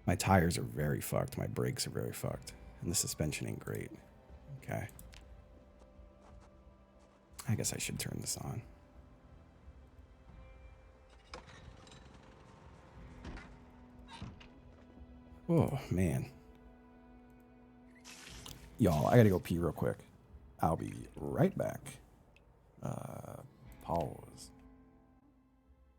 My tires are very fucked. My brakes are very fucked. And the suspension ain't great. Okay. I guess I should turn this on. Oh, man. Y'all, I gotta go pee real quick. I'll be right back. Pause.